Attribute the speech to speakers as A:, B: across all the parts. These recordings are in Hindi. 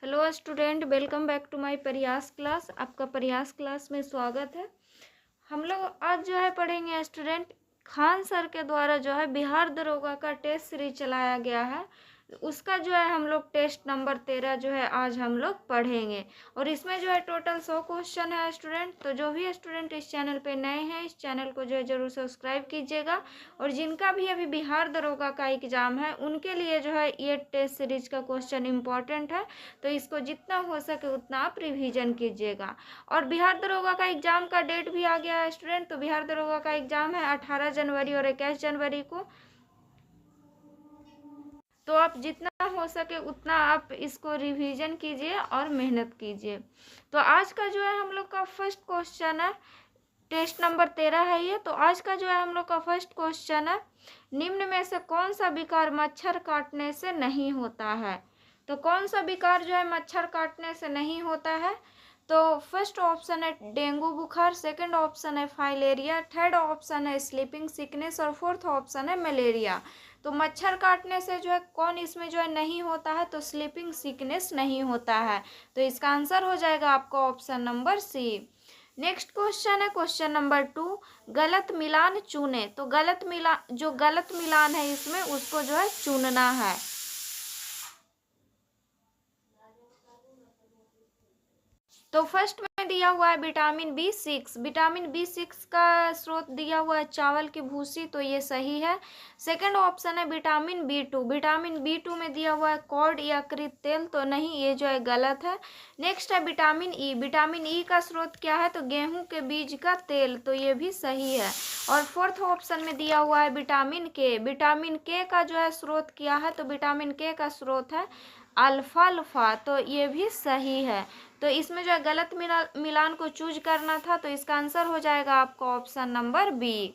A: Hello student, welcome back to my Prayas class. आपका प्रयास क्लास में स्वागत है। हम लोग आज जो है पढ़ेंगे स्टूडेंट, खान सर के द्वारा जो है बिहार दरोगा का टेस्ट सीरीज चलाया गया है, उसका जो है हम लोग टेस्ट नंबर 13 जो है आज हम लोग पढ़ेंगे। और इसमें जो है टोटल 100 क्वेश्चन है स्टूडेंट। तो जो भी स्टूडेंट इस चैनल पे नए हैं, इस चैनल को जो है जरूर सब्सक्राइब कीजिएगा। और जिनका भी अभी बिहार दरोगा का एग्जाम है उनके लिए जो है ये टेस्ट सीरीज का क्वेश्चन इम्पॉर्टेंट है, तो इसको जितना हो सके उतना आप रिवीजन कीजिएगा। और बिहार दरोगा का एग्जाम का डेट भी आ गया है स्टूडेंट। तो बिहार दरोगा का एग्जाम है 18 जनवरी और 21 जनवरी को। तो आप जितना हो सके उतना आप इसको रिवीजन कीजिए और मेहनत कीजिए। तो आज का जो है हम लोग का फर्स्ट क्वेश्चन है, टेस्ट नंबर 13 है ये। तो आज का जो है हम लोग का फर्स्ट क्वेश्चन है, निम्न में से कौन सा विकार मच्छर काटने से नहीं होता है। तो कौन सा विकार जो है मच्छर काटने से नहीं होता है। तो फर्स्ट ऑप्शन है डेंगू बुखार, सेकंड ऑप्शन है फाइलेरिया, थर्ड ऑप्शन है स्लीपिंग सिकनेस और फोर्थ ऑप्शन है मलेरिया। तो मच्छर काटने से जो है कौन इसमें जो है नहीं होता है, तो स्लीपिंग सिकनेस नहीं होता है। तो इसका आंसर हो जाएगा आपका option number C. Next question है क्वेश्चन नंबर 2, गलत मिलान चुने। तो गलत मिलान है इसमें उसको जो है चुनना है। तो फर्स्ट में दिया हुआ है विटामिन B6। विटामिन B6 का स्रोत दिया हुआ है चावल की भूसी, तो ये सही है। सेकंड ऑप्शन है विटामिन B2। विटामिन B2 में दिया हुआ है कॉर्ड या कृत तेल, तो नहीं, ये जो है गलत है। नेक्स्ट है विटामिन E। विटामिन E का स्रोत क्या है, तो गेहूं के बीज का तेल, तो ये भी सही है। और फोर्थ ऑप्शन में दिया हुआ है विटामिन K। विटामिन K का जो है स्रोत क्या है, तो विटामिन K का स्रोत है अल्फाल्फा, तो ये भी सही है। तो इसमें जो है गलत मिलान को चूज करना था, तो इसका आंसर हो जाएगा आपका option number B.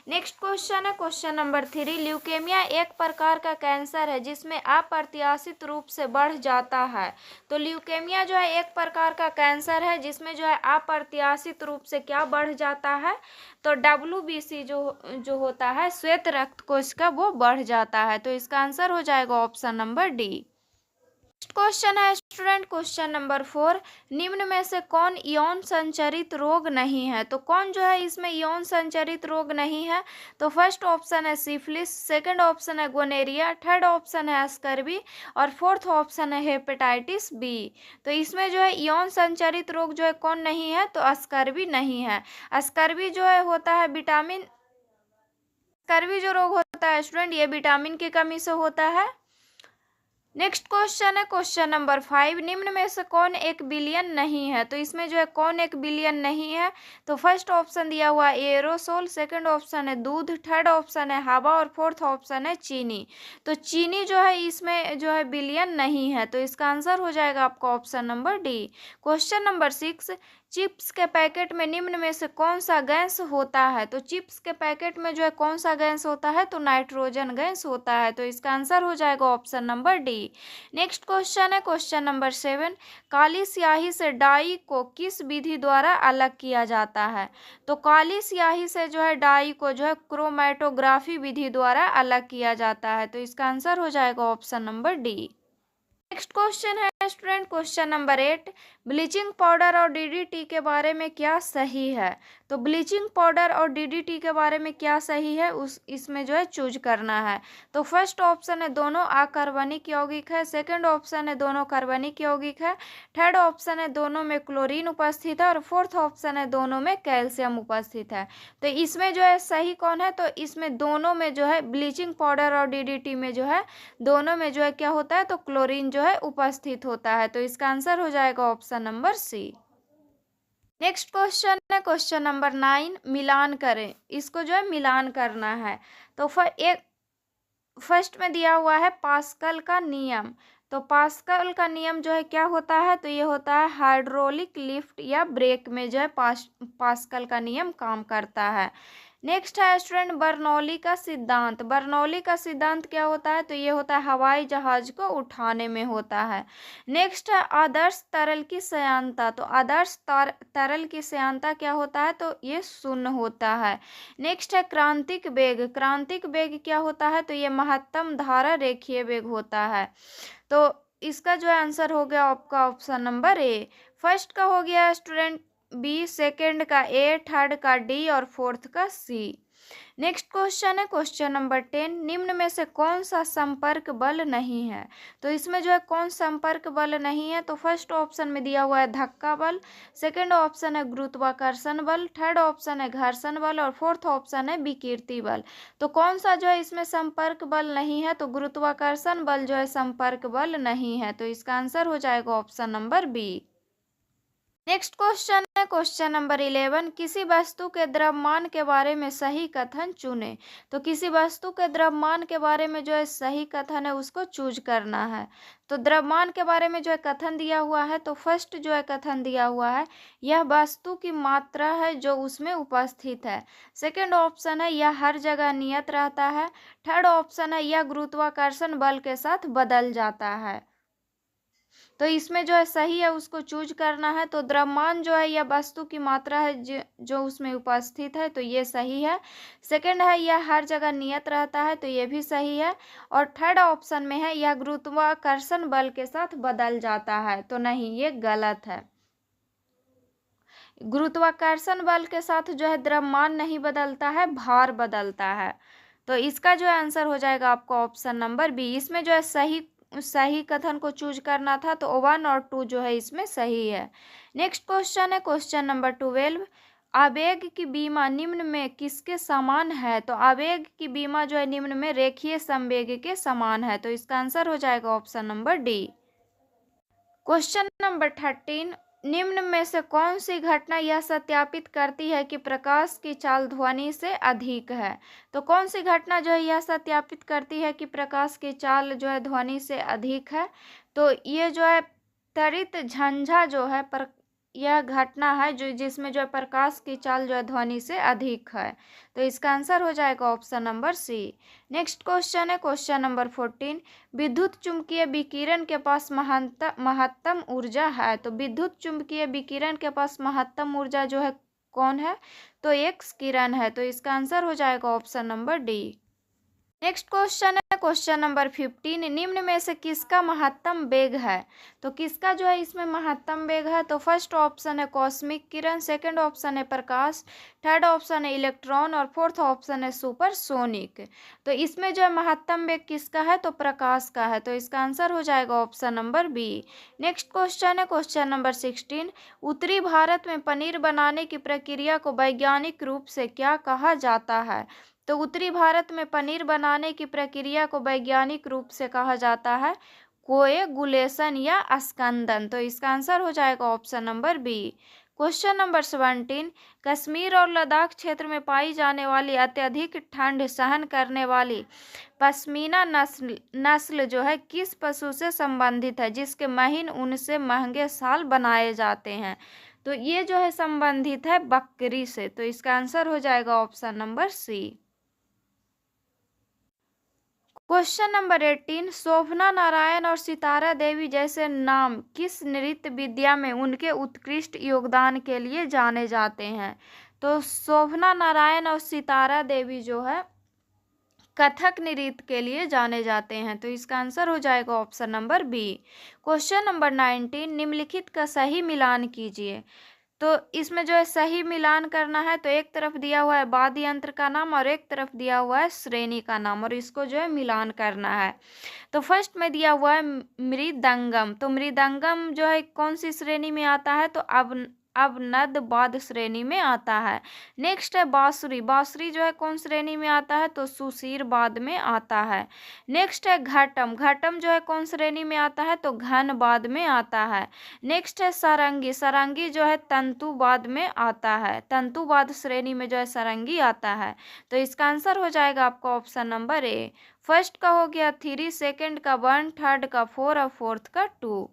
A: Next question है क्वेश्चन नंबर 3, ल्यूकेमिया एक प्रकार का कैंसर है जिसमें अप्रत्याशित रूप से बढ़ जाता है। तो ल्यूकेमिया जो है एक प्रकार का कैंसर है जिसमें जो है अप्रत्याशित रूप से क्या बढ़ जाता है, तो WBC जो होता है श्वेत रक्त कोश का, वो बढ़ जाता है। तो इसका आंसर हो जाएगा ऑप्शन नंबर डी। क्वेश्चन है स्टूडेंट क्वेश्चन नंबर 4, निम्न में से कौन यौन संचरित रोग नहीं है। तो कौन जो है इसमें यौन संचरित रोग नहीं है, तो फर्स्ट ऑप्शन है सिफिलिस, सेकंड ऑप्शन है गोनेरिया, थर्ड ऑप्शन है स्कर्वी और फोर्थ ऑप्शन है हेपेटाइटिस बी। तो इसमें जो है यौन संचरित रोग जो है कौन नहीं है, तो स्कर्वी नहीं है। स्कर्वी जो है होता है स्कर्वी जो रोग होता है स्टूडेंट, ये विटामिन की कमी से होता है। नेक्स्ट क्वेश्चन है क्वेश्चन नंबर 5, निम्न में से कौन एक बिलियन नहीं है। तो इसमें जो है कौन एक बिलियन नहीं है, तो फर्स्ट ऑप्शन दिया हुआ है एरोसोल, सेकंड ऑप्शन है दूध, थर्ड ऑप्शन है हवा और फोर्थ ऑप्शन है चीनी। तो चीनी जो है इसमें जो है बिलियन नहीं है, तो इसका आंसर हो जाएगा आपका option number D. Question number 6, chips के पैकेट में निम्न में से कौन सा गैस होता है। तो चिप्स के पैकेट में जो है कौन सा गैस होता है, तो नाइट्रोजन गैस होता है। तो इसका आंसर हो जाएगा option number D. Next question है क्वेश्चन नंबर 7, काली स्याही से डाई को किस विधि द्वारा अलग किया जाता है। तो काली स्याही से जो है डाई को जो है क्रोमैटोग्राफी विधि द्वारा अलग किया जाता है। तो इसका आंसर हो जाएगा option number D. Next question है student question number 8, bleaching powder और DDT के बारे में क्या सही है। तो ब्लीचिंग पाउडर और DDT के बारे में क्या सही है, इसमें जो है चूज करना है। तो फर्स्ट ऑप्शन है दोनों अकार्बनिक यौगिक है, सेकंड ऑप्शन है दोनों कार्बनिक यौगिक है, थर्ड ऑप्शन है दोनों में क्लोरीन उपस्थित है और फोर्थ ऑप्शन है दोनों में कैल्शियम उपस्थित है। तो इसमें जो है सही कौन है, तो इसमें दोनों में जो है ब्लीचिंग पाउडर और DDT में जो है दोनों में जो है क्या होता है, तो क्लोरीन जो है उपस्थित होता है। तो इसका आंसर हो जाएगा option number C. Next question है क्वेश्चन नंबर 9, मिलान करें। इसको जो है मिलान करना है। तो फर्स्ट में दिया हुआ है पास्कल का नियम। तो पास्कल का नियम जो है क्या होता है, तो ये होता है हाइड्रोलिक लिफ्ट या ब्रेक में जो है पास्कल का नियम काम करता है। नेक्स्ट है स्टूडेंट बर्नौली का सिद्धांत। बर्नौली का सिद्धांत क्या होता है, तो ये होता है हवाई जहाज को उठाने में होता है। नेक्स्ट है आदर्श तरल की श्यानता। तो आदर्श तरल की श्यानता क्या होता है, तो ये शून्य होता है। नेक्स्ट है क्रांतिक वेग। क्रांतिक वेग क्या होता है, तो ये महत्तम धारा रेखीय वेग होता है। तो इसका जो है आंसर हो गया आपका ऑप्शन नंबर ए। फर्स्ट का हो गया स्टूडेंट बी, सेकंड का ए, थर्ड का डी और फोर्थ का सी। नेक्स्ट क्वेश्चन है क्वेश्चन नंबर 10, निम्न में से कौन सा संपर्क बल नहीं है? तो इसमें जो है कौन संपर्क बल नहीं है, तो फर्स्ट ऑप्शन में दिया हुआ है धक्का बल, सेकंड ऑप्शन है गुरुत्वाकर्षण बल, थर्ड ऑप्शन है घर्षण बल और फोर्थ ऑप्शन है विकृति बल। तो कौन सा जो है इसमें संपर्क बल नहीं है, तो गुरुत्वाकर्षण बल जो है संपर्क बल नहीं है। तो इसका आंसर हो जाएगा option number B. Next question है क्वेश्चन नंबर 11, किसी वस्तु के द्रव्यमान के बारे में सही कथन चुने। तो किसी वस्तु के द्रव्यमान के बारे में जो है सही कथन है उसको चूज करना है। तो द्रव्यमान के बारे में जो है कथन दिया हुआ है, तो फर्स्ट जो है कथन दिया हुआ है, यह वस्तु की मात्रा है जो उसमें उपस्थित है। सेकंड ऑप्शन है यह हर जगह नियत रहता है। थर्ड ऑप्शन है यह गुरुत्वाकर्षण बल के साथ बदल जाता है। तो इसमें जो है सही है उसको चूज करना है। तो द्रव्यमान जो है यह वस्तु की मात्रा है जो उसमें उपस्थित है, तो ये सही है। सेकंड है यह हर जगह नियत रहता है, तो ये भी सही है। और थर्ड ऑप्शन में है यह गुरुत्वाकर्षण बल के साथ बदल जाता है, तो नहीं, ये गलत है। गुरुत्वाकर्षण बल के साथ जो है द्रव्यमान नहीं बदलता है, भार बदलता है। तो इसका जो है आंसर हो जाएगा आपका ऑप्शन नंबर बी। इसमें जो है सही कथन को चूज करना था, तो 1 और 2 जो है इसमें सही है। नेक्स्ट क्वेश्चन है क्वेश्चन नंबर 12, आवेग की बीमा निम्न में किसके समान है? तो आवेग की बीमा जो है निम्न में रेखीय संवेग के समान है। तो इसका आंसर हो जाएगा option number D. Question number 13, निम्न में से कौन सी घटना यह सत्यापित करती है कि प्रकाश की चाल ध्वनि से अधिक है? तो कौन सी घटना जो है यह सत्यापित करती है कि प्रकाश की चाल जो है ध्वनि से अधिक है? तो ये जो है त्वरित झंझा जो है यह घटना है जो जिसमें जो है प्रकाश की चाल जो है ध्वनि से अधिक है। तो इसका आंसर हो जाएगा option number C. Next question है क्वेश्चन नंबर 14, विद्युत चुम्बकीय विकिरण के पास महत्तम ऊर्जा है। तो विद्युत चुम्बकीय विकिरण के पास महत्तम ऊर्जा जो है कौन है? तो एक्स किरण है। तो इसका आंसर हो जाएगा option number D. Next question है क्वेश्चन नंबर 15, निम्न में से किसका महत्तम वेग है? तो किसका जो है इसमें महत्तम वेग है? तो फर्स्ट ऑप्शन है कॉस्मिक किरण, सेकंड ऑप्शन है प्रकाश, थर्ड ऑप्शन है इलेक्ट्रॉन और फोर्थ ऑप्शन है सुपरसोनिक। तो इसमें जो है महत्तम वेग किसका है? तो प्रकाश का है। तो इसका आंसर हो जाएगा option number B. Next question है क्वेश्चन नंबर 16, उत्तरी भारत में पनीर बनाने की प्रक्रिया को वैज्ञानिक रूप से क्या कहा जाता है? तो उत्तरी भारत में पनीर बनाने की प्रक्रिया को वैज्ञानिक रूप से कहा जाता है कोएगुलेशन या अस्कंदन। तो इसका आंसर हो जाएगा option number B. Question number 17, कश्मीर और लद्दाख क्षेत्र में पाई जाने वाली अत्यधिक ठंड सहन करने वाली पश्मीना नस्ल जो है किस पशु से संबंधित है जिसके महीन ऊन से महंगे शाल बनाए जाते हैं? तो ये जो है संबंधित है बकरी से। तो इसका आंसर हो जाएगा option number C. Question number 18, Shobhana Narayan और सितारा देवी जैसे नाम किस नृत्य विद्या में उनके उत्कृष्ट योगदान के लिए जाने जाते हैं? तो शोभना नारायण और सितारा देवी जो है कथक नृत्य के लिए जाने जाते हैं। तो इसका आंसर हो जाएगा option number B. Question number 19, निम्नलिखित का सही मिलान कीजिए। तो इसमें जो है सही मिलान करना है, तो एक तरफ दिया हुआ है वाद्य यंत्र का नाम और एक तरफ दिया हुआ है श्रेणी का नाम, और इसको जो है मिलान करना है। तो फर्स्ट में दिया हुआ है मृदंगम। तो मृदंगम जो है कौन सी श्रेणी में आता है? तो अवनद वाद्य श्रेणी में आता है। नेक्स्ट है बांसुरी। बांसुरी जो है कौन श्रेणी में आता है? तो सुशीर वाद्य में आता है। नेक्स्ट है घटम। घटम जो है कौन श्रेणी में आता है? तो घन वाद्य में आता है। नेक्स्ट है सारंगी। सारंगी जो है तंतु वाद्य में आता है। तंतु वाद्य श्रेणी में जो है सारंगी आता है। तो इसका आंसर हो जाएगा आपका ऑप्शन नंबर ए। फर्स्ट का हो गया 3, सेकंड का 1, थर्ड का 4 और फोर्थ का 2।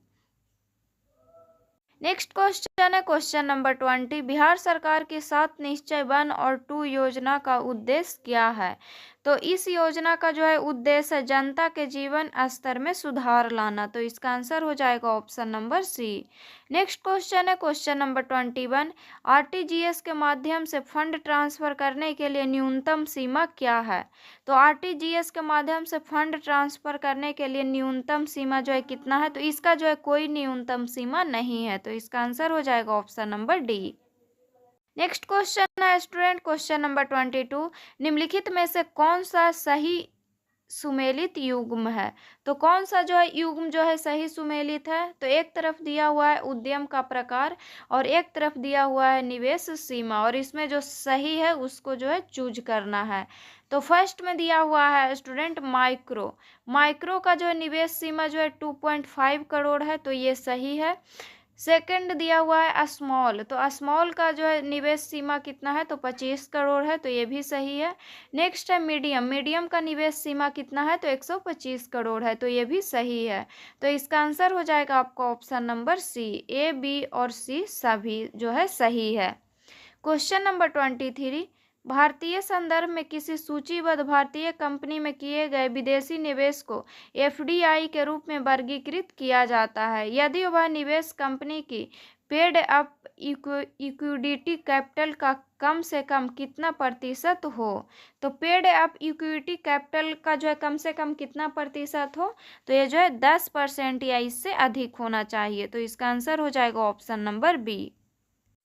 A: नेक्स्ट क्वेश्चन है क्वेश्चन नंबर 20, बिहार सरकार की 7 निश्चय 1 और 2 योजना का उद्देश्य क्या है? तो इस योजना का जो है उद्देश्य है जनता के जीवन स्तर में सुधार लाना। तो इसका आंसर हो जाएगा option number C. Next question है क्वेश्चन नंबर 21। आरटीजीएस के माध्यम से फंड ट्रांसफर करने के लिए न्यूनतम सीमा क्या है? तो आरटीजीएस के माध्यम से फंड ट्रांसफर करने के लिए न्यूनतम सीमा जो है कितना है? तो इसका जो है कोई न्यूनतम सीमा नहीं है। तो इसका आंसर हो जाएगा option number D. Next question है स्टूडेंट क्वेश्चन नंबर 22। निम्नलिखित में से कौन सा सही सुमेलित युग्म है? तो कौन सा जो है युग्म जो है सही सुमेलित है? तो एक तरफ दिया हुआ है उद्यम का प्रकार और एक तरफ दिया हुआ है निवेश सीमा, और इसमें जो सही है उसको जो है चूज करना है। तो फर्स्ट में दिया हुआ है स्टूडेंट माइक्रो। माइक्रो का जो है निवेश सीमा जो है 2.5 करोड़ है, तो ये सही है। सेकंड दिया हुआ है स्मॉल, तो स्मॉल का जो है निवेश सीमा कितना है? तो 25 करोड़ है, तो ये भी सही है। नेक्स्ट है मीडियम। मीडियम का निवेश सीमा कितना है? तो 125 करोड़ है, तो ये भी सही है। तो इसका आंसर हो जाएगा आपका ऑप्शन नंबर सी। ए, बी और सी सभी जो है सही है। Question number 23। भारतीय संदर्भ में किसी सूचीबद्ध भारतीय कंपनी में किए गए विदेशी निवेश को एफडीआई के रूप में वर्गीकृत किया जाता है यदि वह निवेश कंपनी की पेड अप इक्विटी कैपिटल का कम से कम कितना प्रतिशत हो? तो पेड अप इक्विटी कैपिटल का जो है कम से कम कितना प्रतिशत हो? तो ये जो है 10% या इससे अधिक होना चाहिए। तो इसका आंसर हो जाएगा option number B.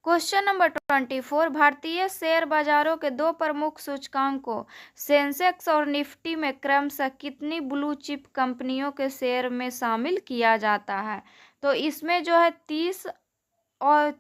A: Question number 24। भारतीय शेयर बाजारों के दो प्रमुख सूचकांकों सेंसेक्स और निफ्टी में क्रमशः कितनी ब्लू चिप कंपनियों के शेयर में शामिल किया जाता है? तो इसमें जो है 30 और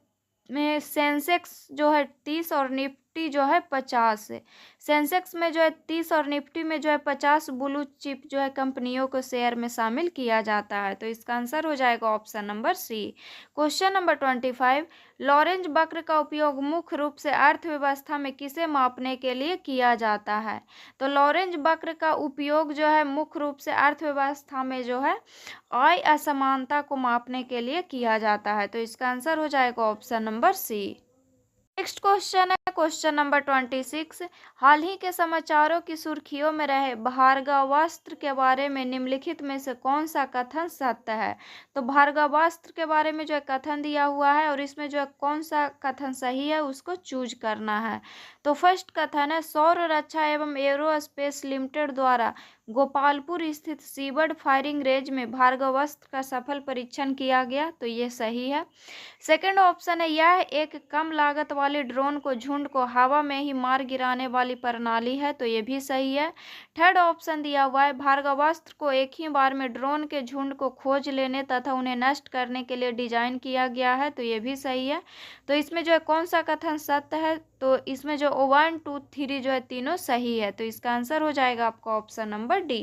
A: में सेंसेक्स जो है 30 और निफ्टी जो है 50 है। सेंसेक्स में जो है 30 और निफ्टी में जो है 50 ब्लू चिप जो है कंपनियों को शेयर में शामिल किया जाता है। तो इसका आंसर हो जाएगा option number C. Question number 25। Lorenz वक्र का उपयोग मुख्य रूप से अर्थव्यवस्था में किसे मापने के लिए किया जाता है? तो लॉरेंज वक्र का उपयोग जो है मुख्य रूप से अर्थव्यवस्था में जो है आय असमानता को मापने के लिए किया जाता है। तो इसका आंसर हो जाएगा option number C. Next question है क्वेश्चन नंबर 26। हाल ही के समाचारों की सुर्खियों में रहे भार्गवास्त्र के बारे में निम्नलिखित में से कौन सा कथन सत्य है? तो भार्गवास्त्र के बारे में जो है कथन दिया हुआ है और इसमें जो है कौन सा कथन सही है उसको चूज करना है। तो फर्स्ट कथन है सौर रक्षा एवं एरोस्पेस लिमिटेड द्वारा गोपालपुर स्थित सीबर्ड फायरिंग रेंज में भार्गवास्त्र का सफल परीक्षण किया गया। तो ये सही है। सेकंड ऑप्शन है यह एक कम लागत वाली ड्रोन को झुंड को हवा में ही मार गिराने वाली प्रणाली है। तो ये भी सही है। थर्ड ऑप्शन दिया हुआ है भार्गवास्त्र को एक ही बार में ड्रोन के झुंड को खोज लेने तथा उन्हें नष्ट करने के लिए डिजाइन किया गया है। तो ये भी सही है। तो इसमें जो है कौन सा कथन सत्य है? तो इसमें जो 1, 2, 3 जो है तीनों सही है। तो इसका आंसर हो जाएगा आपका option number D.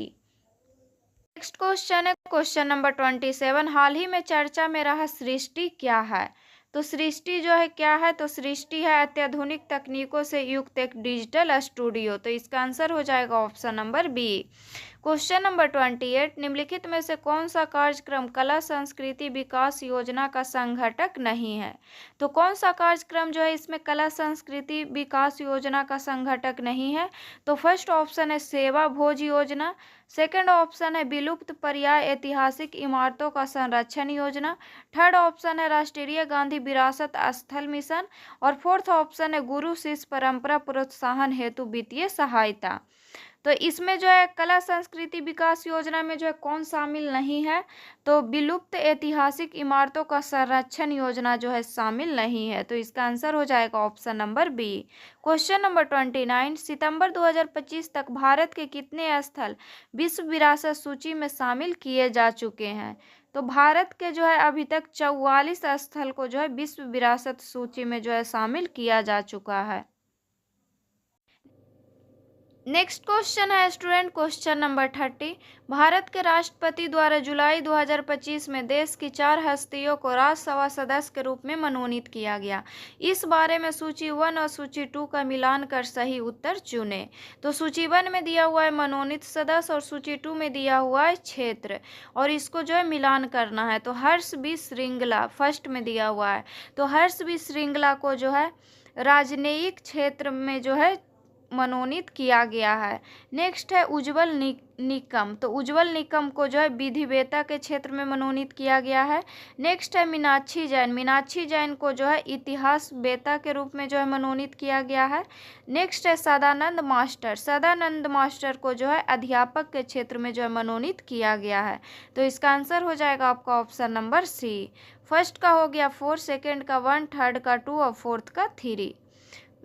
A: Next question है क्वेश्चन नंबर 27। हाल ही में चर्चा में रहा सृष्टि क्या है? तो सृष्टि जो है क्या है? तो सृष्टि है अत्याधुनिक तकनीकों से युक्त एक डिजिटल स्टूडियो। तो इसका आंसर हो जाएगा option number B. Question number 28। निम्नलिखित में से कौन सा कार्यक्रम कला संस्कृति विकास योजना का संघटक नहीं है? तो कौन सा कार्यक्रम जो है इसमें कला संस्कृति विकास योजना का संघटक नहीं है? तो फर्स्ट ऑप्शन है सेवा भोज योजना। सेकंड ऑप्शन है विलुप्त पर्याय ऐतिहासिक इमारतों का संरक्षण योजना। थर्ड ऑप्शन है राष्ट्रीय गांधी विरासत स्थल मिशन। और फोर्थ ऑप्शन है गुरु शिष्य परंपरा प्रोत्साहन हेतु वित्तीय सहायता। तो इसमें जो है कला संस्कृति विकास योजना में जो है कौन शामिल नहीं है? तो विलुप्त ऐतिहासिक इमारतों का संरक्षण योजना जो है शामिल नहीं है। तो इसका आंसर हो जाएगा option number B. Question number 29। सितंबर 2025 तक भारत के कितने स्थल विश्व विरासत सूची में शामिल किए जा चुके हैं? तो भारत के जो है अभी तक 44 स्थल को जो है विश्व विरासत सूची में जो है शामिल किया जा चुका है। नेक्स्ट क्वेश्चन है स्टूडेंट क्वेश्चन नंबर 30। भारत के राष्ट्रपति द्वारा जुलाई 2025 में देश की 4 हस्तियों को राज्यसभा सदस्य के रूप में मनोनीत किया गया। इस बारे में सूची 1 और सूची 2 का मिलान कर सही उत्तर चुने। तो सूची 1 में दिया हुआ है मनोनीत सदस्य और सूची 2 में दिया हुआ है क्षेत्र, और इसको जो है मिलान करना है। तो हर्ष बी श्रृंगला फर्स्ट में दिया हुआ है। तो हर्ष बी श्रृंगला को जो है राजनयिक क्षेत्र में जो है मनोनीत किया गया है। नेक्स्ट है उज्ज्वल निकम, तो उज्ज्वल निकम को जो है विधिवेता के क्षेत्र में मनोनीत किया गया है। नेक्स्ट है मीनाक्षी जैन, मीनाक्षी जैन को जो है इतिहास वेता के रूप में जो है मनोनीत किया गया है। नेक्स्ट है सदानंद मास्टर, सदानंद मास्टर को जो है अध्यापक के क्षेत्र में जो है मनोनीत किया गया है। तो इसका आंसर हो जाएगा आपका ऑप्शन नंबर सी। फर्स्ट का हो गया 4, सेकेंड का 1, थर्ड का 2 और फोर्थ का 3।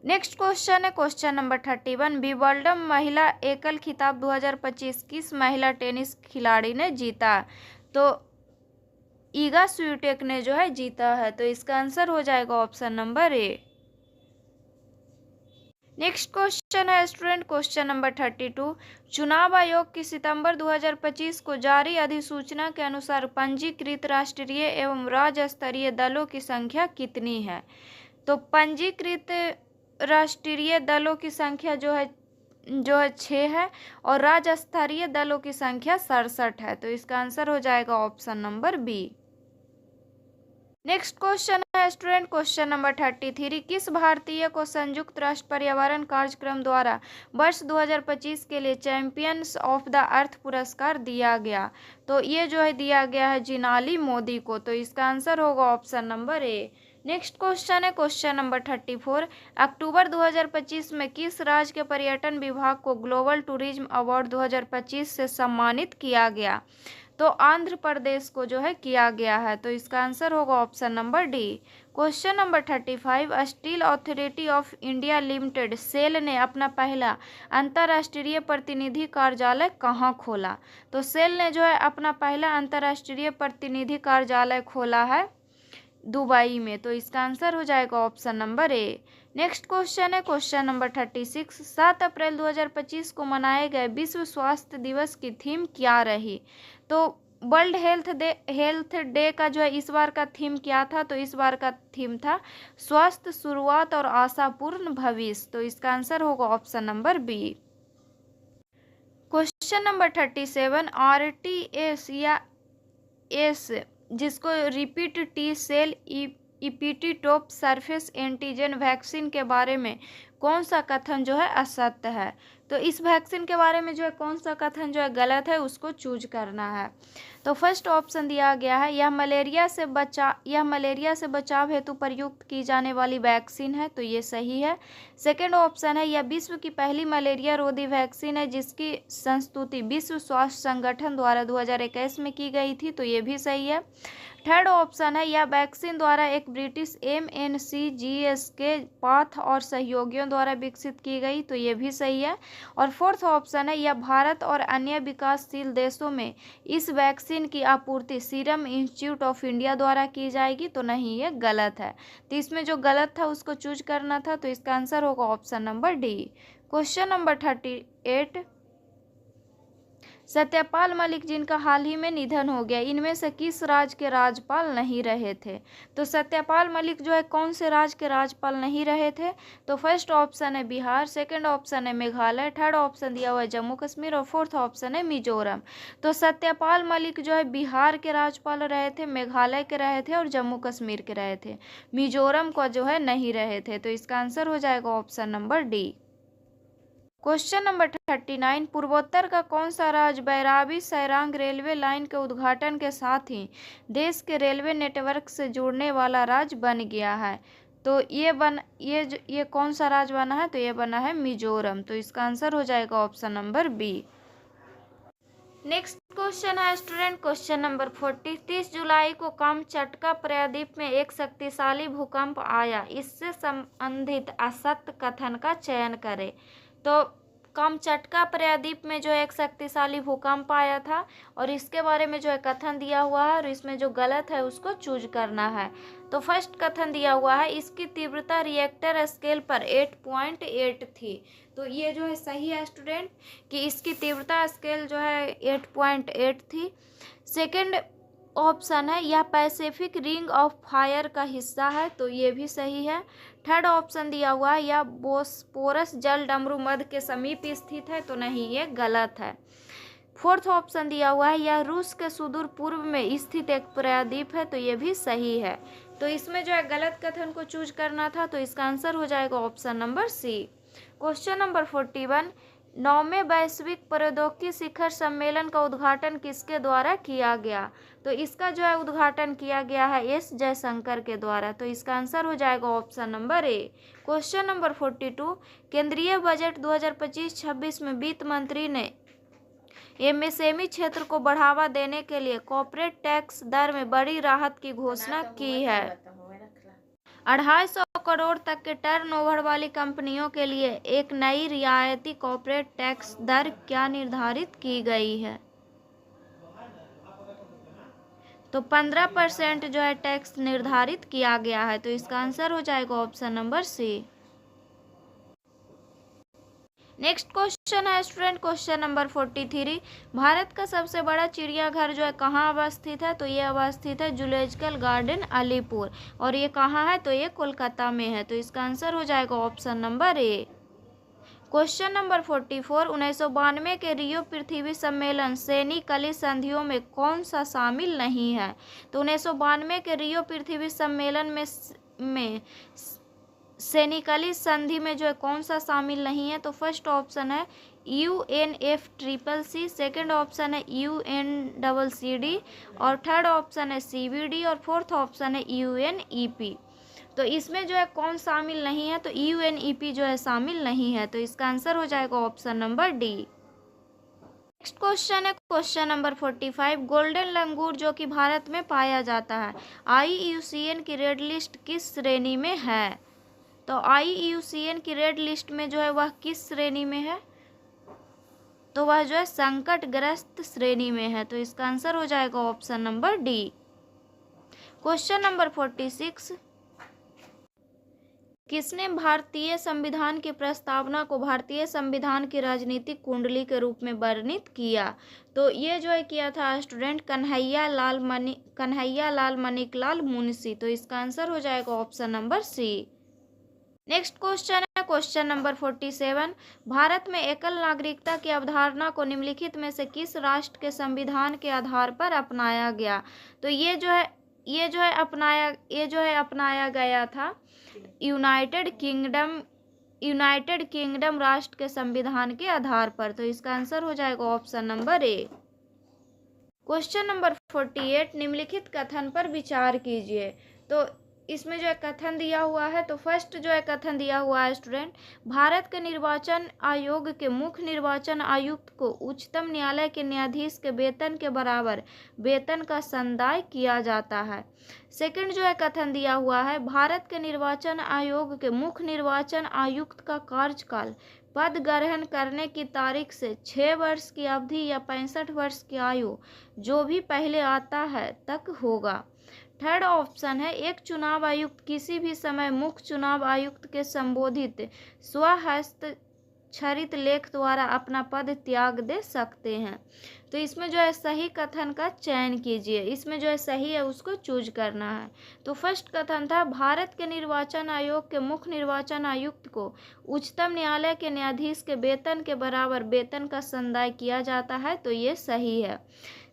A: नेक्स्ट क्वेश्चन है क्वेश्चन नंबर 31, विंबलडन महिला एकल खिताब 2025 किस महिला टेनिस खिलाड़ी ने जीता? तो ईगा स्विटेक ने जो है जीता है। तो इसका आंसर हो जाएगा ऑप्शन नंबर ए। नेक्स्ट क्वेश्चन है स्टूडेंट क्वेश्चन नंबर 32, चुनाव आयोग की सितंबर 2025 को जारी अधिसूचना के अनुसार पंजीकृत राष्ट्रीय एवं राज्य स्तरीय दलों की संख्या कितनी है? तो पंजीकृत राष्ट्रीय दलों की संख्या जो है 6 है और राज्य स्तरीय दलों की संख्या 67 है। तो इसका आंसर हो जाएगा option number B. Next question है स्टूडेंट क्वेश्चन नंबर 33, किस भारतीय को संयुक्त राष्ट्र पर्यावरण कार्यक्रम द्वारा वर्ष 2025 के लिए चैंपियंस ऑफ द अर्थ पुरस्कार दिया गया? तो ये जो है दिया गया है जिनाली मोदी को। तो इसका आंसर होगा ऑप्शन नंबर ए। नेक्स्ट क्वेश्चन है क्वेश्चन नंबर 34, अक्टूबर 2025 में किस राज्य के पर्यटन विभाग को ग्लोबल टूरिज्म अवार्ड 2025 से सम्मानित किया गया? तो आंध्र प्रदेश को जो है किया गया है। तो इसका आंसर होगा option number D. Question number 35, Steel Authority of India Limited SAIL ने अपना पहला अंतर्राष्ट्रीय प्रतिनिधि कार्यालय कहाँ खोला? तो सेल ने जो है अपना पहला अंतर्राष्ट्रीय प्रतिनिधि कार्यालय खोला है दुबई में। तो इसका आंसर हो जाएगा ऑप्शन नंबर ए। नेक्स्ट क्वेश्चन है क्वेश्चन नंबर 36, 7 अप्रैल 2025 को मनाए गए विश्व स्वास्थ्य दिवस की थीम क्या रही? तो वर्ल्ड हेल्थ डे का जो है इस बार का थीम क्या था? तो इस बार का थीम था स्वस्थ शुरुआत और आशापूर्ण भविष्य। तो इसका आंसर होगा option number B. Question number 37, RTS या एस जिसको repeat T cell epitope surface antigen vaccine के बारे में कौन सा कथन जो है असत्य है? तो इस वैक्सीन के बारे में जो है कौन सा कथन जो है गलत है उसको चूज करना है। तो फर्स्ट ऑप्शन दिया गया है यह मलेरिया से बचाव हेतु प्रयुक्त की जाने वाली वैक्सीन है। तो ये सही है। सेकेंड ऑप्शन है यह विश्व की पहली मलेरिया रोधी वैक्सीन है जिसकी संस्तुति विश्व स्वास्थ्य संगठन द्वारा 2021 में की गई थी। तो ये भी सही है। थर्ड ऑप्शन है यह वैक्सीन द्वारा एक ब्रिटिश MNC-GSK पाथ और सहयोगियों द्वारा विकसित की गई। तो ये भी सही है। और फोर्थ ऑप्शन है यह भारत और अन्य विकासशील देशों में इस वैक्सीन की आपूर्ति सीरम इंस्टीट्यूट ऑफ इंडिया द्वारा की जाएगी। तो नहीं, ये गलत है। तो इसमें जो गलत था उसको चूज करना था। तो इसका आंसर होगा option number D. Question number 38, Satyapal Malik जिनका हाल ही में निधन हो गया इनमें से किस राज्य के राज्यपाल नहीं रहे थे? तो सत्यपाल मलिक जो है कौन से राज्य के राज्यपाल नहीं रहे थे? तो फर्स्ट ऑप्शन है बिहार, सेकंड ऑप्शन है मेघालय, थर्ड ऑप्शन दिया हुआ है जम्मू कश्मीर और फोर्थ ऑप्शन है मिजोरम। तो सत्यपाल मलिक जो है बिहार के राज्यपाल रहे थे, मेघालय के रहे थे और जम्मू कश्मीर के रहे थे। मिजोरम को जो है नहीं रहे थे। तो इसका आंसर हो जाएगा option number D. Question number 39, पूर्वोत्तर का कौन सा राज्य बैराबी सैरांग रेलवे लाइन के उद्घाटन के साथ ही देश के रेलवे नेटवर्क से जुड़ने वाला राज्य बन गया है? तो ये कौन सा राज्य बना है? तो ये बना है मिजोरम। तो इसका आंसर हो जाएगा option number B. Next question है स्टूडेंट क्वेश्चन नंबर 40, 30 जुलाई को कामचटका प्रायद्वीप में एक शक्तिशाली भूकंप आया, इससे संबंधित असत्य कथन का चयन करें। तो कामचटका प्रायद्वीप में जो एक शक्तिशाली भूकंप आया था और इसके बारे में जो है कथन दिया हुआ है और इसमें जो गलत है उसको चूज करना है। तो फर्स्ट कथन दिया हुआ है इसकी तीव्रता रिएक्टर स्केल पर 8.8 थी। तो ये जो है सही है स्टूडेंट कि इसकी तीव्रता स्केल जो है 8.8 थी। सेकंड ऑप्शन है यह पैसिफिक रिंग ऑफ फायर का हिस्सा है। तो ये भी सही है। थर्ड ऑप्शन दिया हुआ है यह बोस्पोरस जल डमरू मध्य के समीप स्थित है। तो नहीं, ये गलत है। फोर्थ ऑप्शन दिया हुआ है यह रूस के सुदूर पूर्व में स्थित एक प्रायद्वीप है। तो ये भी सही है। तो इसमें जो है गलत कथन को चूज करना था। तो इसका आंसर हो जाएगा option number C. Question number 41, 9वें वैश्विक प्रौद्योगिकी शिखर सम्मेलन का उद्घाटन किसके द्वारा किया गया? तो इसका जो है उद्घाटन किया गया है एस जयशंकर के द्वारा। तो इसका आंसर हो जाएगा option number A. Question number 42, केंद्रीय बजट 2025-26 में वित्त मंत्री ने एमएसएमई क्षेत्र को बढ़ावा देने के लिए कॉर्पोरेट टैक्स दर में बड़ी राहत की घोषणा की है। 250 करोड़ तक के टर्नओवर वाली कंपनियों के लिए एक नई रियायती कॉर्पोरेट टैक्स दर क्या निर्धारित की गई है? तो 15% जो है टैक्स निर्धारित किया गया है। तो इसका आंसर हो जाएगा option number C. Next question है स्टूडेंट, क्वेश्चन नंबर 43, भारत का सबसे बड़ा चिड़ियाघर जो है कहाँ अवस्थित है? तो ये अवस्थित है जूलॉजिकल गार्डन अलीपुर। और ये कहाँ है? तो ये कोलकाता में है। तो इसका आंसर हो जाएगा option number A. Question number 44, 1992 के रियो पृथ्वी सम्मेलन सैनिकली संधियों में कौन सा शामिल नहीं है? तो 1992 के रियो पृथ्वी सम्मेलन में सैनिकली संधि में जो है कौन सा शामिल नहीं है? तो फर्स्ट ऑप्शन है UNFCCC, सेकंड ऑप्शन है UNCCD और थर्ड ऑप्शन है CBD और फोर्थ ऑप्शन है UNEP। तो इसमें जो है कौन शामिल नहीं है? तो UNEP जो है शामिल नहीं है। तो इसका आंसर हो जाएगा option number D. Next question है क्वेश्चन नंबर 45, गोल्डन लंगूर जो कि भारत में पाया जाता है IUCN की रेड लिस्ट किस श्रेणी में है? तो IUCN की रेड लिस्ट में जो है वह किस श्रेणी में है? तो वह जो है संकटग्रस्त श्रेणी में है। तो इसका आंसर हो जाएगा option number D. Question number 46, किसने भारतीय संविधान की प्रस्तावना को भारतीय संविधान की राजनीतिक कुंडली के रूप में वर्णित किया? तो ये जो है किया था स्टूडेंट कन्हैया लाल मणिकलाल मुंशी। तो इसका आंसर हो जाएगा option number C. Next question है क्वेश्चन नंबर 47, भारत में एकल नागरिकता की अवधारणा को निम्नलिखित में से किस राष्ट्र के संविधान के आधार पर अपनाया गया? तो ये जो है अपनाया गया था यूनाइटेड किंगडम राष्ट्र के संविधान के आधार पर। तो इसका आंसर हो जाएगा option number A. Question number 48, निम्नलिखित कथन पर विचार कीजिए। तो इसमें जो है कथन दिया हुआ है। तो फर्स्ट जो है कथन दिया हुआ है स्टूडेंट, भारत के निर्वाचन आयोग के मुख्य निर्वाचन आयुक्त को उच्चतम न्यायालय के न्यायाधीश के वेतन के बराबर वेतन का संदाय किया जाता है। सेकंड जो है कथन दिया हुआ है, भारत के निर्वाचन आयोग के मुख्य निर्वाचन आयुक्त का कार्यकाल पद ग्रहण करने की तारीख से 6 वर्ष की अवधि या 65 वर्ष की आयु जो भी पहले आता है तक होगा। थर्ड ऑप्शन है, एक चुनाव आयुक्त किसी भी समय मुख्य चुनाव आयुक्त के संबोधित स्वहस्ताक्षरित लेख द्वारा अपना पद त्याग दे सकते हैं। तो इसमें जो है सही कथन का चयन कीजिए, इसमें जो है सही है उसको चूज करना है। तो फर्स्ट कथन था भारत के निर्वाचन आयोग के मुख्य निर्वाचन आयुक्त को उच्चतम न्यायालय के न्यायाधीश के वेतन के बराबर वेतन का संदाय किया जाता है। तो ये सही है।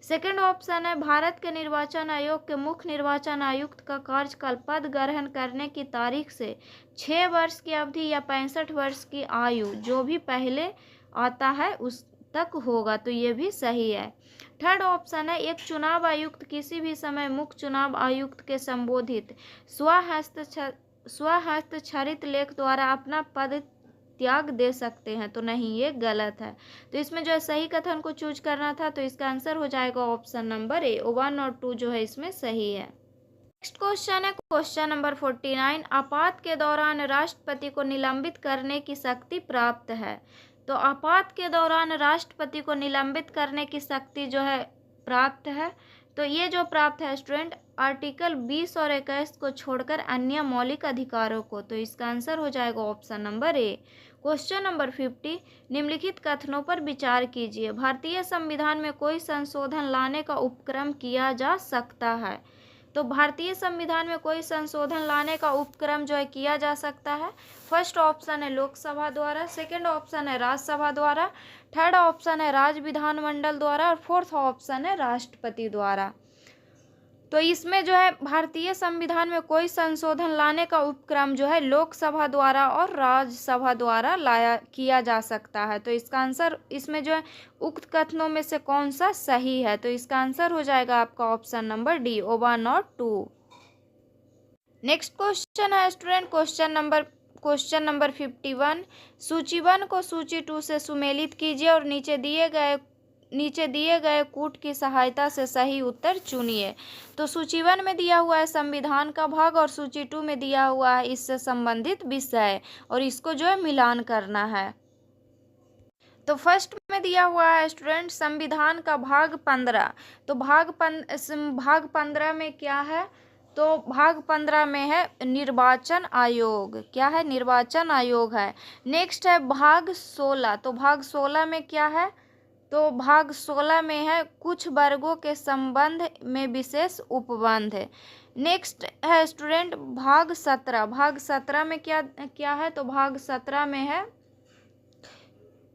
A: सेकंड ऑप्शन है, भारत के निर्वाचन आयोग के मुख्य निर्वाचन आयुक्त का कार्यकाल पद ग्रहण करने की तारीख से 6 वर्ष की अवधि या 65 वर्ष की आयु जो भी पहले आता है उस तक होगा। तो ये भी सही है। थर्ड ऑप्शन है, एक चुनाव आयुक्त किसी भी समय मुख्य चुनाव आयुक्त के संबोधित स्वहस्ताक्षरित लेख द्वारा अपना पद त्याग दे सकते हैं। तो नहीं, ये गलत है। तो इसमें जो है सही कथन को चूज करना था। तो इसका आंसर हो जाएगा ऑप्शन नंबर ए। 1 और 2 जो है इसमें सही है। नेक्स्ट क्वेश्चन है क्वेश्चन नंबर 49, आपात के दौरान राष्ट्रपति को निलंबित करने की शक्ति प्राप्त है। तो आपात के दौरान राष्ट्रपति को निलंबित करने की शक्ति जो है प्राप्त है। तो ये जो प्राप्त है स्टूडेंट आर्टिकल 20 और 21 को छोड़कर अन्य मौलिक अधिकारों को। तो इसका आंसर हो जाएगा option number A. Question number 50, निम्नलिखित कथनों पर विचार कीजिए। भारतीय संविधान में कोई संशोधन लाने का उपक्रम किया जा सकता है। तो भारतीय संविधान में कोई संशोधन लाने का उपक्रम जो है किया जा सकता है। फर्स्ट ऑप्शन है लोकसभा द्वारा, सेकंड ऑप्शन है राज्यसभा द्वारा, थर्ड ऑप्शन है राज्य विधानमंडल द्वारा और फोर्थ ऑप्शन है राष्ट्रपति द्वारा। तो इसमें जो है भारतीय संविधान में कोई संशोधन लाने का उपक्रम जो है लोकसभा द्वारा और राज्यसभा द्वारा लाया किया जा सकता है। तो इसका आंसर इसमें जो है उक्त कथनों में से कौन सा सही है? तो इसका आंसर हो जाएगा आपका ऑप्शन नंबर डी, ओवन और 2। नेक्स्ट क्वेश्चन है स्टूडेंट क्वेश्चन नंबर 51। सूची 1 को सूची 2 से सुमेलित कीजिए और नीचे दिए गए कूट की सहायता से सही उत्तर चुनिए। तो सूची 1 में दिया हुआ है संविधान का भाग और सूची 2 में दिया हुआ है इससे संबंधित विषय, और इसको जो है मिलान करना है। तो फर्स्ट में दिया हुआ है स्टूडेंट संविधान का भाग 15। तो भाग 15 में क्या है? तो भाग 15 में है निर्वाचन आयोग। क्या है? निर्वाचन आयोग है। नेक्स्ट है भाग 16। तो भाग 16 में क्या है? तो भाग 16 में है कुछ वर्गों के संबंध में विशेष उपबंध। नेक्स्ट है स्टूडेंट भाग 17। भाग 17 में क्या है? तो भाग 17 में है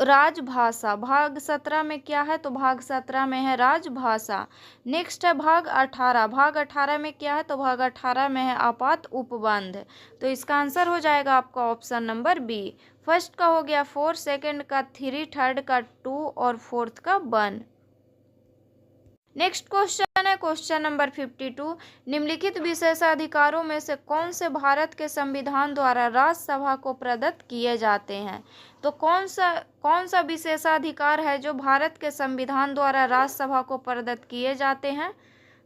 A: राजभाषा। भाग 17 में क्या है? तो भाग 17 में है राजभाषा। नेक्स्ट है भाग 18। भाग 18 में क्या है? तो भाग 18 में है आपात उपबंध। तो इसका आंसर हो जाएगा आपका ऑप्शन नंबर बी। फर्स्ट का हो गया 4, सेकंड का 3, थर्ड का 2 और फोर्थ का 1। नेक्स्ट क्वेश्चन है क्वेश्चन नंबर 52। निम्नलिखित विशेषाधिकारों में से कौन से भारत के संविधान द्वारा राज्यसभा को प्रदत्त किए जाते हैं? तो कौन सा विशेषाधिकार है जो भारत के संविधान द्वारा राज्यसभा को प्रदत्त किए जाते हैं?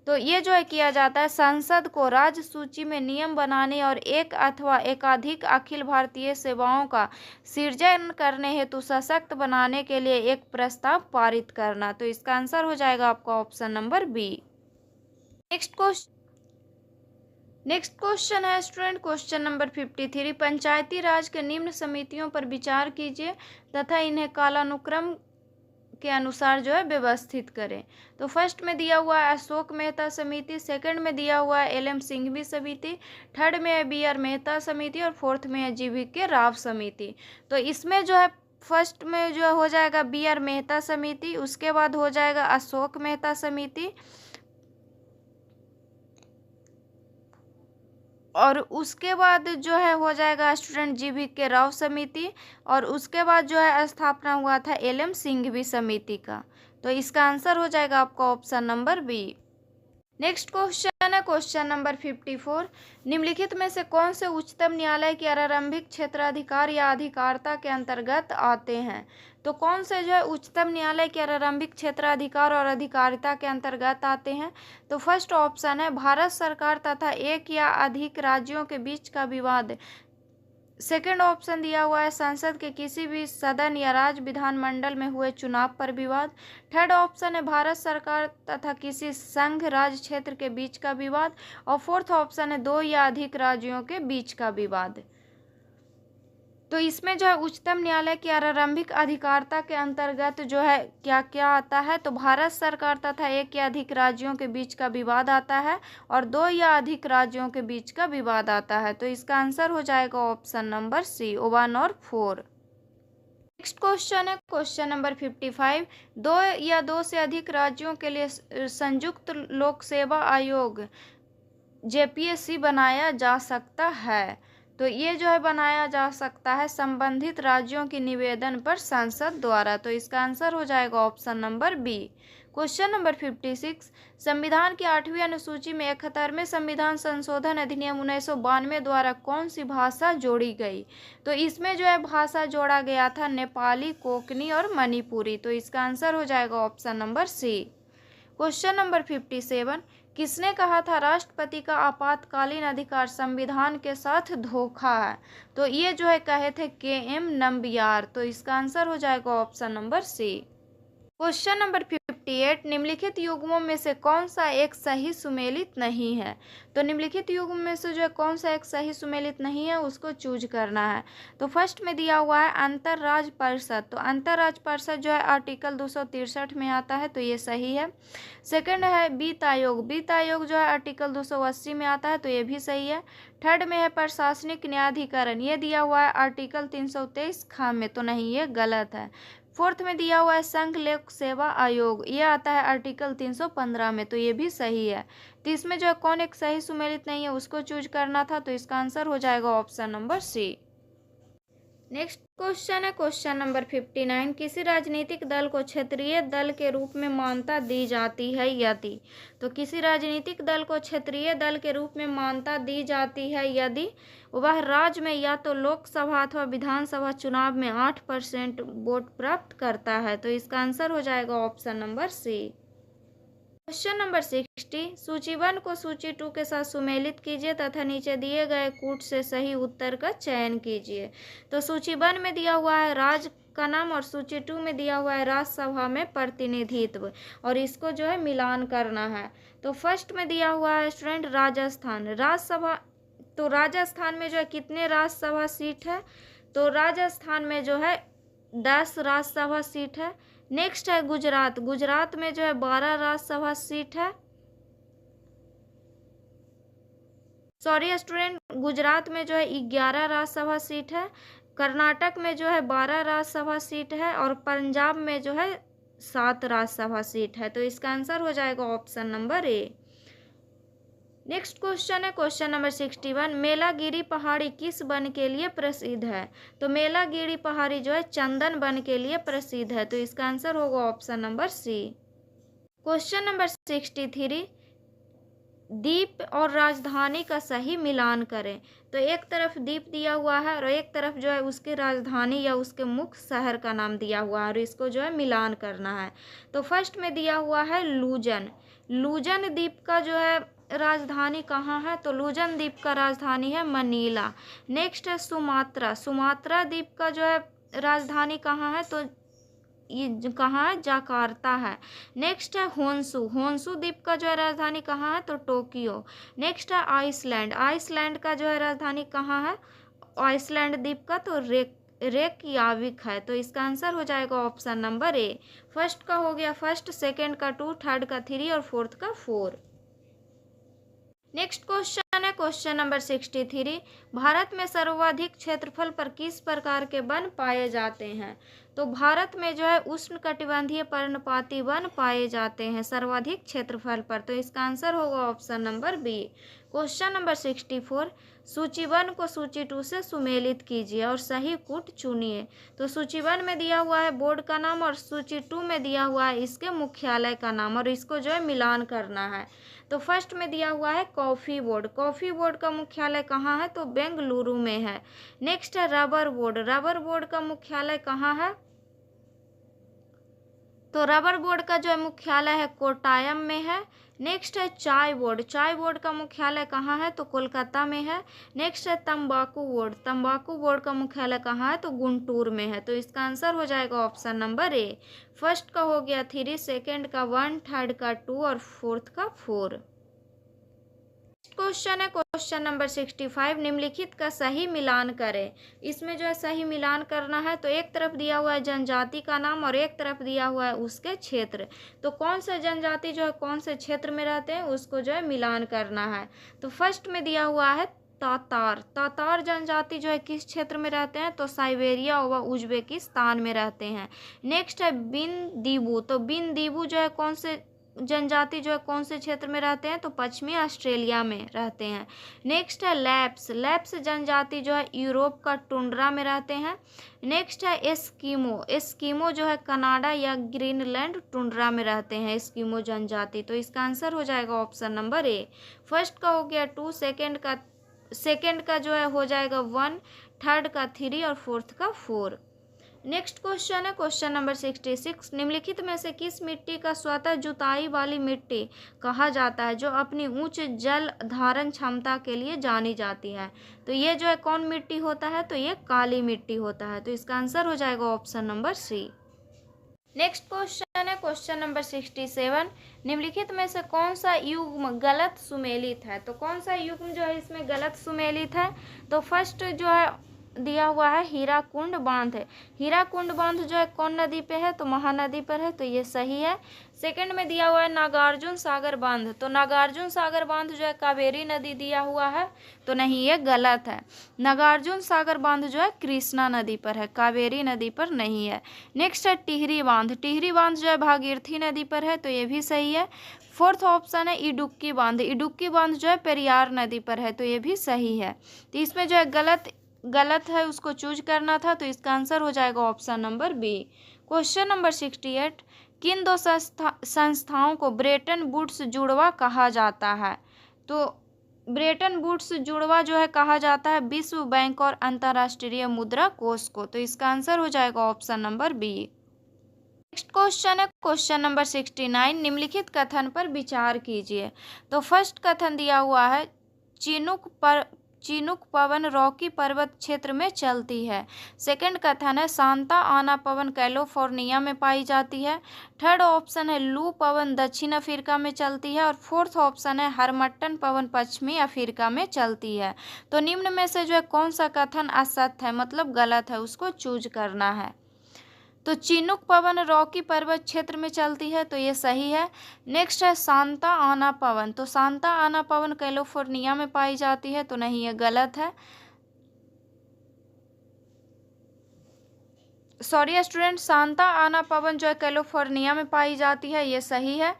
A: तो ये जो है किया जाता है संसद को राज्य सूची में नियम बनाने और एक अथवा एकाधिक अखिल भारतीय सेवाओं का सृजन करने हेतु सशक्त बनाने के लिए एक प्रस्ताव पारित करना। तो इसका आंसर हो जाएगा आपका option number B. Next question है student question number 53। Panchayati Raj के निम्न समितियों पर विचार कीजिए तथा इन्हें कालानुक्रम के अनुसार जो है व्यवस्थित करें। तो फर्स्ट में दिया हुआ है अशोक मेहता समिति, सेकंड में दिया हुआ है एल एम सिंघवी समिति, थर्ड में है बी आर मेहता समिति और फोर्थ में है जी वी के राव समिति। तो इसमें जो है फर्स्ट में जो हो जाएगा बी आर मेहता समिति, उसके बाद हो जाएगा अशोक मेहता समिति और उसके बाद जो है हो जाएगा स्टूडेंट जी वी के राव समिति और उसके बाद जो है स्थापना हुआ था एल एम सिंघवी समिति का। तो इसका आंसर हो जाएगा आपका option number B. Next question है क्वेश्चन नंबर 54। निम्नलिखित में से कौन से उच्चतम न्यायालय के आरंभिक क्षेत्राधिकार या अधिकारिता के अंतर्गत आते हैं? तो कौन से जो है उच्चतम न्यायालय के आरंभिक क्षेत्राधिकार और अधिकारिता के अंतर्गत आते हैं? तो फर्स्ट ऑप्शन है भारत सरकार तथा एक या अधिक राज्यों के बीच का विवाद। सेकेंड ऑप्शन दिया हुआ है संसद के किसी भी सदन या राज्य विधानमंडल में हुए चुनाव पर विवाद। थर्ड ऑप्शन है भारत सरकार तथा किसी संघ राज्य क्षेत्र के बीच का विवाद और फोर्थ ऑप्शन है दो या अधिक राज्यों के बीच का विवाद। तो इसमें जो है उच्चतम न्यायालय की आरंभिक अधिकारिता के अंतर्गत जो है क्या क्या आता है? तो भारत सरकार तथा एक या अधिक राज्यों के बीच का विवाद आता है और दो या अधिक राज्यों के बीच का विवाद आता है। तो इसका आंसर हो जाएगा ऑप्शन नंबर सी, 1 और 4। नेक्स्ट क्वेश्चन है क्वेश्चन नंबर 55। दो या दो से अधिक राज्यों के लिए संयुक्त लोक सेवा आयोग जेपीएससी बनाया जा सकता है। तो ये जो है बनाया जा सकता है संबंधित राज्यों के निवेदन पर संसद द्वारा। तो इसका आंसर हो जाएगा option number B. Question number 56। संविधान की 8वीं अनुसूची में 71वें संविधान संशोधन अधिनियम 1992 द्वारा कौन सी भाषा जोड़ी गई? तो इसमें जो है भाषा जोड़ा गया था नेपाली, कोंकणी और मणिपुरी। तो इसका आंसर हो जाएगा option number C. Question number 57। किसने कहा था राष्ट्रपति का आपातकालीन अधिकार संविधान के साथ धोखा है? तो ये जो है कहे थे के.एम. नंबियार। तो इसका आंसर हो जाएगा option number C. Question number 58। निम्नलिखित युग्मों में से कौन सा एक सही सुमेलित नहीं है? तो निम्नलिखित युग्म में से जो है कौन सा एक सही सुमेलित नहीं है उसको चूज करना है। तो फर्स्ट में दिया हुआ है अंतरराज्य परिषद। तो अंतरराज्य परिषद जो है आर्टिकल 263 में आता है, तो ये सही है। सेकंड है वित्त आयोग। वित्त आयोग जो है आर्टिकल 280 में आता है, तो ये भी सही है। थर्ड में है प्रशासनिक न्यायाधिकरण, ये दिया हुआ है आर्टिकल 323 ख में, तो नहीं, ये गलत है। फोर्थ में दिया हुआ है संघ लोक सेवा आयोग, ये आता है आर्टिकल 315 में, तो ये भी सही है। तो इसमें जो है कौन एक सही सुमेलित नहीं है उसको चूज करना था, तो इसका आंसर हो जाएगा option number C. Next question है क्वेश्चन नंबर 59, किसी राजनीतिक दल को क्षेत्रीय दल के रूप में मान्यता दी जाती है यदि, तो किसी राजनीतिक दल को क्षेत्रीय दल के रूप में मान्यता दी जाती है यदि वह राज्य में या तो लोकसभा अथवा विधानसभा चुनाव में 8% वोट प्राप्त करता है, तो इसका आंसर हो जाएगा option number C. Question number 60, सूची 1 को सूची 2 के साथ सुमेलित कीजिए तथा नीचे दिए गए कूट से सही उत्तर का चयन कीजिए। तो सूची 1 में दिया हुआ है राज्य का नाम और सूची 2 में दिया हुआ है राज्यसभा में प्रतिनिधित्व, और इसको जो है मिलान करना है। तो फर्स्ट में दिया हुआ है स्टूडेंट राजस्थान राज्यसभा, तो राजस्थान में जो है कितने राज्यसभा सीट है, तो राजस्थान में जो है 10 राज्यसभा सीट है। नेक्स्ट है गुजरात, गुजरात में जो है 12 राज्यसभा सीट है। सॉरी स्टूडेंट, गुजरात में जो है 11 राज्यसभा सीट है। कर्नाटक में जो है 12 राज्यसभा सीट है और पंजाब में जो है 7 राज्यसभा सीट है, तो इसका आंसर हो जाएगा ऑप्शन नंबर ए। नेक्स्ट क्वेश्चन है क्वेश्चन नंबर 61, मेलागिरी पहाड़ी किस वन के लिए प्रसिद्ध है, तो मेलागिरी पहाड़ी जो है चंदन वन के लिए प्रसिद्ध है, तो इसका आंसर होगा option number C. Question number 63, द्वीप और राजधानी का सही मिलान करें, तो एक तरफ द्वीप दिया हुआ है और एक तरफ जो है उसकी राजधानी या उसके मुख्य शहर का नाम दिया हुआ है और इसको जो है मिलान करना है। तो फर्स्ट में दिया हुआ है लूजन, लूजन द्वीप का जो है राजधानी कहाँ है, तो लूजन द्वीप का राजधानी है मनीला। नेक्स्ट है सुमात्रा, सुमात्रा द्वीप का जो है राजधानी कहाँ है, तो ये कहाँ है, जाकार्ता है। नेक्स्ट है होन्सू, होन्सू द्वीप का जो है राजधानी कहाँ है, तो टोक्यो। नेक्स्ट है आइसलैंड, आइसलैंड का जो है राजधानी कहाँ है, आइसलैंड द्वीप का तो रेकयाविक है, तो इसका आंसर हो जाएगा ऑप्शन नंबर ए। फर्स्ट का हो गया फर्स्ट, सेकेंड का 2, थर्ड का 3 और फोर्थ का 4। नेक्स्ट क्वेश्चन है क्वेश्चन नंबर 63, भारत में सर्वाधिक क्षेत्रफल पर किस प्रकार के वन पाए जाते हैं, तो भारत में जो है उष्णकटिबंधीय पर्णपाती वन पाए जाते हैं सर्वाधिक क्षेत्रफल पर, तो इसका आंसर होगा option number B. Question number 64, सूची 1 को सूची 2 से सुमेलित कीजिए और सही कूट चुनिए। तो सूची 1 में दिया हुआ है बोर्ड का नाम और सूची 2 में दिया हुआ है इसके मुख्यालय का नाम, और इसको जो है मिलान करना है। तो फर्स्ट में दिया हुआ है कॉफ़ी बोर्ड, कॉफ़ी बोर्ड का मुख्यालय कहाँ है, तो बेंगलुरु में है। नेक्स्ट है रबर बोर्ड, रबर बोर्ड का मुख्यालय कहाँ है, तो रबर बोर्ड का जो है मुख्यालय है कोट्टायम में है। नेक्स्ट है चाय बोर्ड, चाय बोर्ड का मुख्यालय कहाँ है, तो कोलकाता में है। नेक्स्ट है तंबाकू बोर्ड, तंबाकू बोर्ड का मुख्यालय कहाँ है, तो गुंटूर में है, तो इसका आंसर हो जाएगा ऑप्शन नंबर ए। फर्स्ट का हो गया 3, सेकेंड का 1, थर्ड का 2 और फोर्थ का 4। क्वेश्चन है क्वेश्चन नंबर 65, निम्नलिखित का सही मिलान करें। इसमें जो है सही मिलान करना है, तो एक तरफ दिया हुआ है जनजाति का नाम और एक तरफ दिया हुआ है उसके क्षेत्र, तो कौन सा जनजाति जो है कौन से क्षेत्र में रहते हैं उसको जो है मिलान करना है। तो फर्स्ट में दिया हुआ है तातार, तातार जनजाति जो है किस क्षेत्र में रहते हैं, तो साइबेरिया व उज्बेकिस्तान में रहते हैं। नेक्स्ट है बिन दीबू, तो बिन दीबू जो है कौन से जनजाति जो है कौन से क्षेत्र में रहते हैं, तो पश्चिमी ऑस्ट्रेलिया में रहते हैं। नेक्स्ट है लैप्स, लैप्स जनजाति जो है यूरोप का टुंड्रा में रहते हैं। नेक्स्ट है एस्कीमो, एस्कीमो जो है कनाडा या ग्रीनलैंड टुंड्रा में रहते हैं एस्कीमो जनजाति, तो इसका आंसर हो जाएगा ऑप्शन नंबर ए। फर्स्ट का हो गया 2, सेकेंड का जो है हो जाएगा 1, थर्ड का 3 और फोर्थ का 4। नेक्स्ट क्वेश्चन है क्वेश्चन नंबर 66, निम्नलिखित में से किस मिट्टी का स्वतः जुताई वाली मिट्टी कहा जाता है जो अपनी उच्च जल धारण क्षमता के लिए जानी जाती है, तो ये जो है कौन मिट्टी होता है, तो ये काली मिट्टी होता है, तो इसका आंसर हो जाएगा option number C. Next question है क्वेश्चन नंबर 67, निम्नलिखित में से कौन सा युग्म गलत सुमेलित है, तो कौन सा युग्म जो है इसमें गलत सुमेलित है, तो फर्स्ट जो है दिया हुआ है हीराकुंड बांध है। हीराकुंड बांध जो है कौन नदी पे है, तो महानदी पर है, तो ये सही है। सेकंड में दिया हुआ है नागार्जुन सागर बांध, तो नागार्जुन सागर बांध जो है कावेरी नदी दिया हुआ है, तो नहीं, ये गलत है। नागार्जुन सागर बांध जो है कृष्णा नदी पर है, कावेरी नदी पर नहीं है। नेक्स्ट है टिहरी बांध, टिहरी बांध जो है भागीरथी नदी पर है, तो ये भी सही है। फोर्थ ऑप्शन है इडुक्की बांध, इडुक्की बांध जो है पेरियार नदी पर है, तो ये भी सही है। तो इसमें जो है गलत है उसको चूज करना था, तो इसका आंसर हो जाएगा option number B. Question number 68, किन दो संस्थाओं को ब्रेटन वुड्स जुड़वा कहा जाता है, तो ब्रेटन वुड्स जुड़वा जो है कहा जाता है विश्व बैंक और अंतर्राष्ट्रीय मुद्रा कोष को, तो इसका आंसर हो जाएगा option number B. Next question है क्वेश्चन नंबर 69, निम्नलिखित कथन पर विचार कीजिए। तो फर्स्ट कथन दिया हुआ है चिनुक पवन रॉकी पर्वत क्षेत्र में चलती है। सेकंड कथन है सांता आना पवन कैलिफोर्निया में पाई जाती है। थर्ड ऑप्शन है लू पवन दक्षिण अफ्रीका में चलती है। और फोर्थ ऑप्शन है हरमट्टन पवन पश्चिमी अफ्रीका में चलती है। तो निम्न में से जो है कौन सा कथन असत्य है, मतलब गलत है, उसको चूज करना है। तो चिनुक पवन रॉकी पर्वत क्षेत्र में चलती है, तो ये सही है। नेक्स्ट है सांता आना पवन, तो सांता आना पवन कैलिफोर्निया में पाई जाती है, तो नहीं, ये गलत है। सॉरी स्टूडेंट, सांता आना पवन जो है कैलिफोर्निया में पाई जाती है, ये सही है।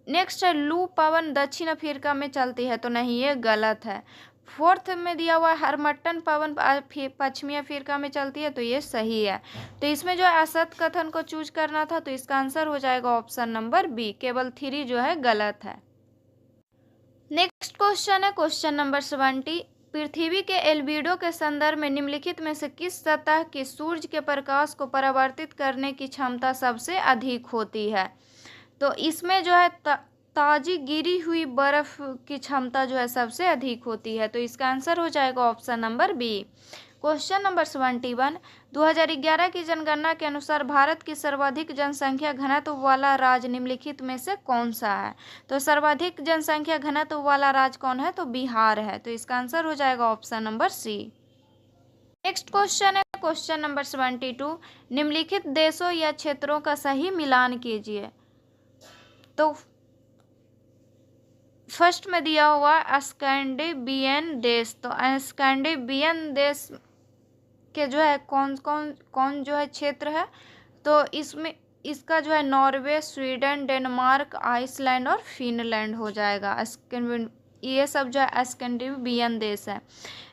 A: नेक्स्ट है लू पवन दक्षिण अफ्रीका में चलती है, तो नहीं, ये गलत है। फोर्थ में दिया हुआ है हरमट्टन पवन पश्चिमी अफ्रीका में चलती है, तो ये सही है। तो इसमें जो है असत्य कथन को चूज करना था, तो इसका आंसर हो जाएगा ऑप्शन नंबर बी, केवल 3 जो है गलत है। नेक्स्ट क्वेश्चन है क्वेश्चन नंबर 70, पृथ्वी के एल्बिडो के संदर्भ में निम्नलिखित में से किस सतह की सूर्य के प्रकाश को परावर्तित करने की क्षमता सबसे अधिक होती है। तो इसमें जो है ताजी गिरी हुई बर्फ की क्षमता जो है सबसे अधिक होती है, तो इसका आंसर हो जाएगा option number B. Question number 71, 2011 की जनगणना के अनुसार भारत की सर्वाधिक जनसंख्या घनत्व वाला राज्य निम्नलिखित में से कौन सा है। तो सर्वाधिक जनसंख्या घनत्व वाला राज्य कौन है, तो बिहार है, तो इसका आंसर हो जाएगा option number C. Next question है क्वेश्चन नंबर 72, निम्नलिखित देशों या क्षेत्रों का सही मिलान कीजिए। तो फर्स्ट में दिया हुआ स्कैंडिनेवियन देश, तो स्कैंडिनेवियन देश के जो है कौन जो है क्षेत्र है, तो इसमें इसका जो है नॉर्वे, स्वीडन, डेनमार्क, आइसलैंड और फिनलैंड हो जाएगा। ये सब जो है स्कैंडिनेवियन देश है।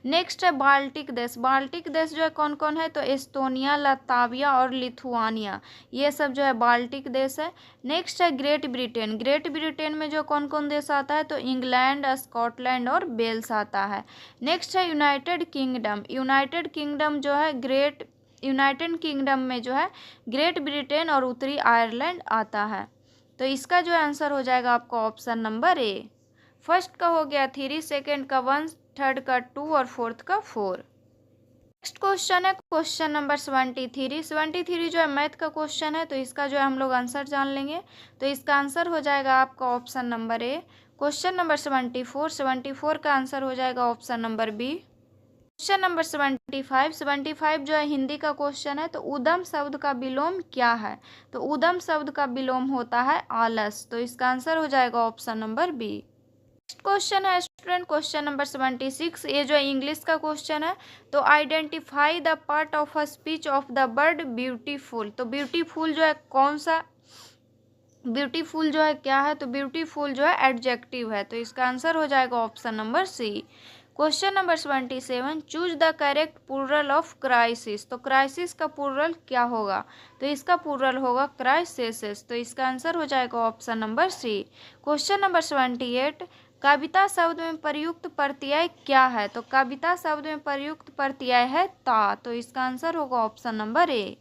A: नेक्स्ट है बाल्टिक देश, बाल्टिक देश जो है कौन कौन है, तो एस्टोनिया, लताविया और लिथुआनिया, ये सब जो है बाल्टिक देश है। नेक्स्ट है ग्रेट ब्रिटेन, ग्रेट ब्रिटेन में जो कौन कौन देश आता है, तो इंग्लैंड, स्कॉटलैंड और वेल्स आता है। नेक्स्ट है यूनाइटेड किंगडम, यूनाइटेड किंगडम जो है यूनाइटेड किंगडम में जो है ग्रेट ब्रिटेन और उत्तरी आयरलैंड आता है। तो इसका जो आंसर हो जाएगा आपका ऑप्शन नंबर ए। फर्स्ट का हो गया 3, सेकेंड का 1, थर्ड का 2 और फोर्थ का 4। नेक्स्ट क्वेश्चन है क्वेश्चन नंबर 73 जो है मैथ का क्वेश्चन है, तो इसका जो है हम लोग आंसर जान लेंगे। तो इसका आंसर हो जाएगा आपका option number A. Question number 74 का आंसर हो जाएगा option number B. Question number 75 जो है हिंदी का क्वेश्चन है, तो उद्यम शब्द का विलोम क्या है। तो उद्यम शब्द का विलोम होता है आलस, तो इसका आंसर हो जाएगा option number B. Next question है स्टूडेंट क्वेश्चन नंबर 76, ये जो है इंग्लिश का क्वेश्चन है। तो identify the part of a speech of the word beautiful, तो ब्यूटीफुल जो है कौन सा, ब्यूटीफुल जो है क्या है, तो ब्यूटीफुल जो है एडजेक्टिव है, तो इसका आंसर हो जाएगा option number C. Question number 77, choose the correct plural of crisis, तो क्राइसिस का प्लूरल क्या होगा, तो इसका प्लूरल होगा क्राइसेसेस, तो इसका आंसर हो जाएगा option number C. Question number 78, कविता शब्द में प्रयुक्त प्रत्यय क्या है, तो कविता शब्द में प्रयुक्त प्रत्यय है ता, तो इसका आंसर होगा option number A.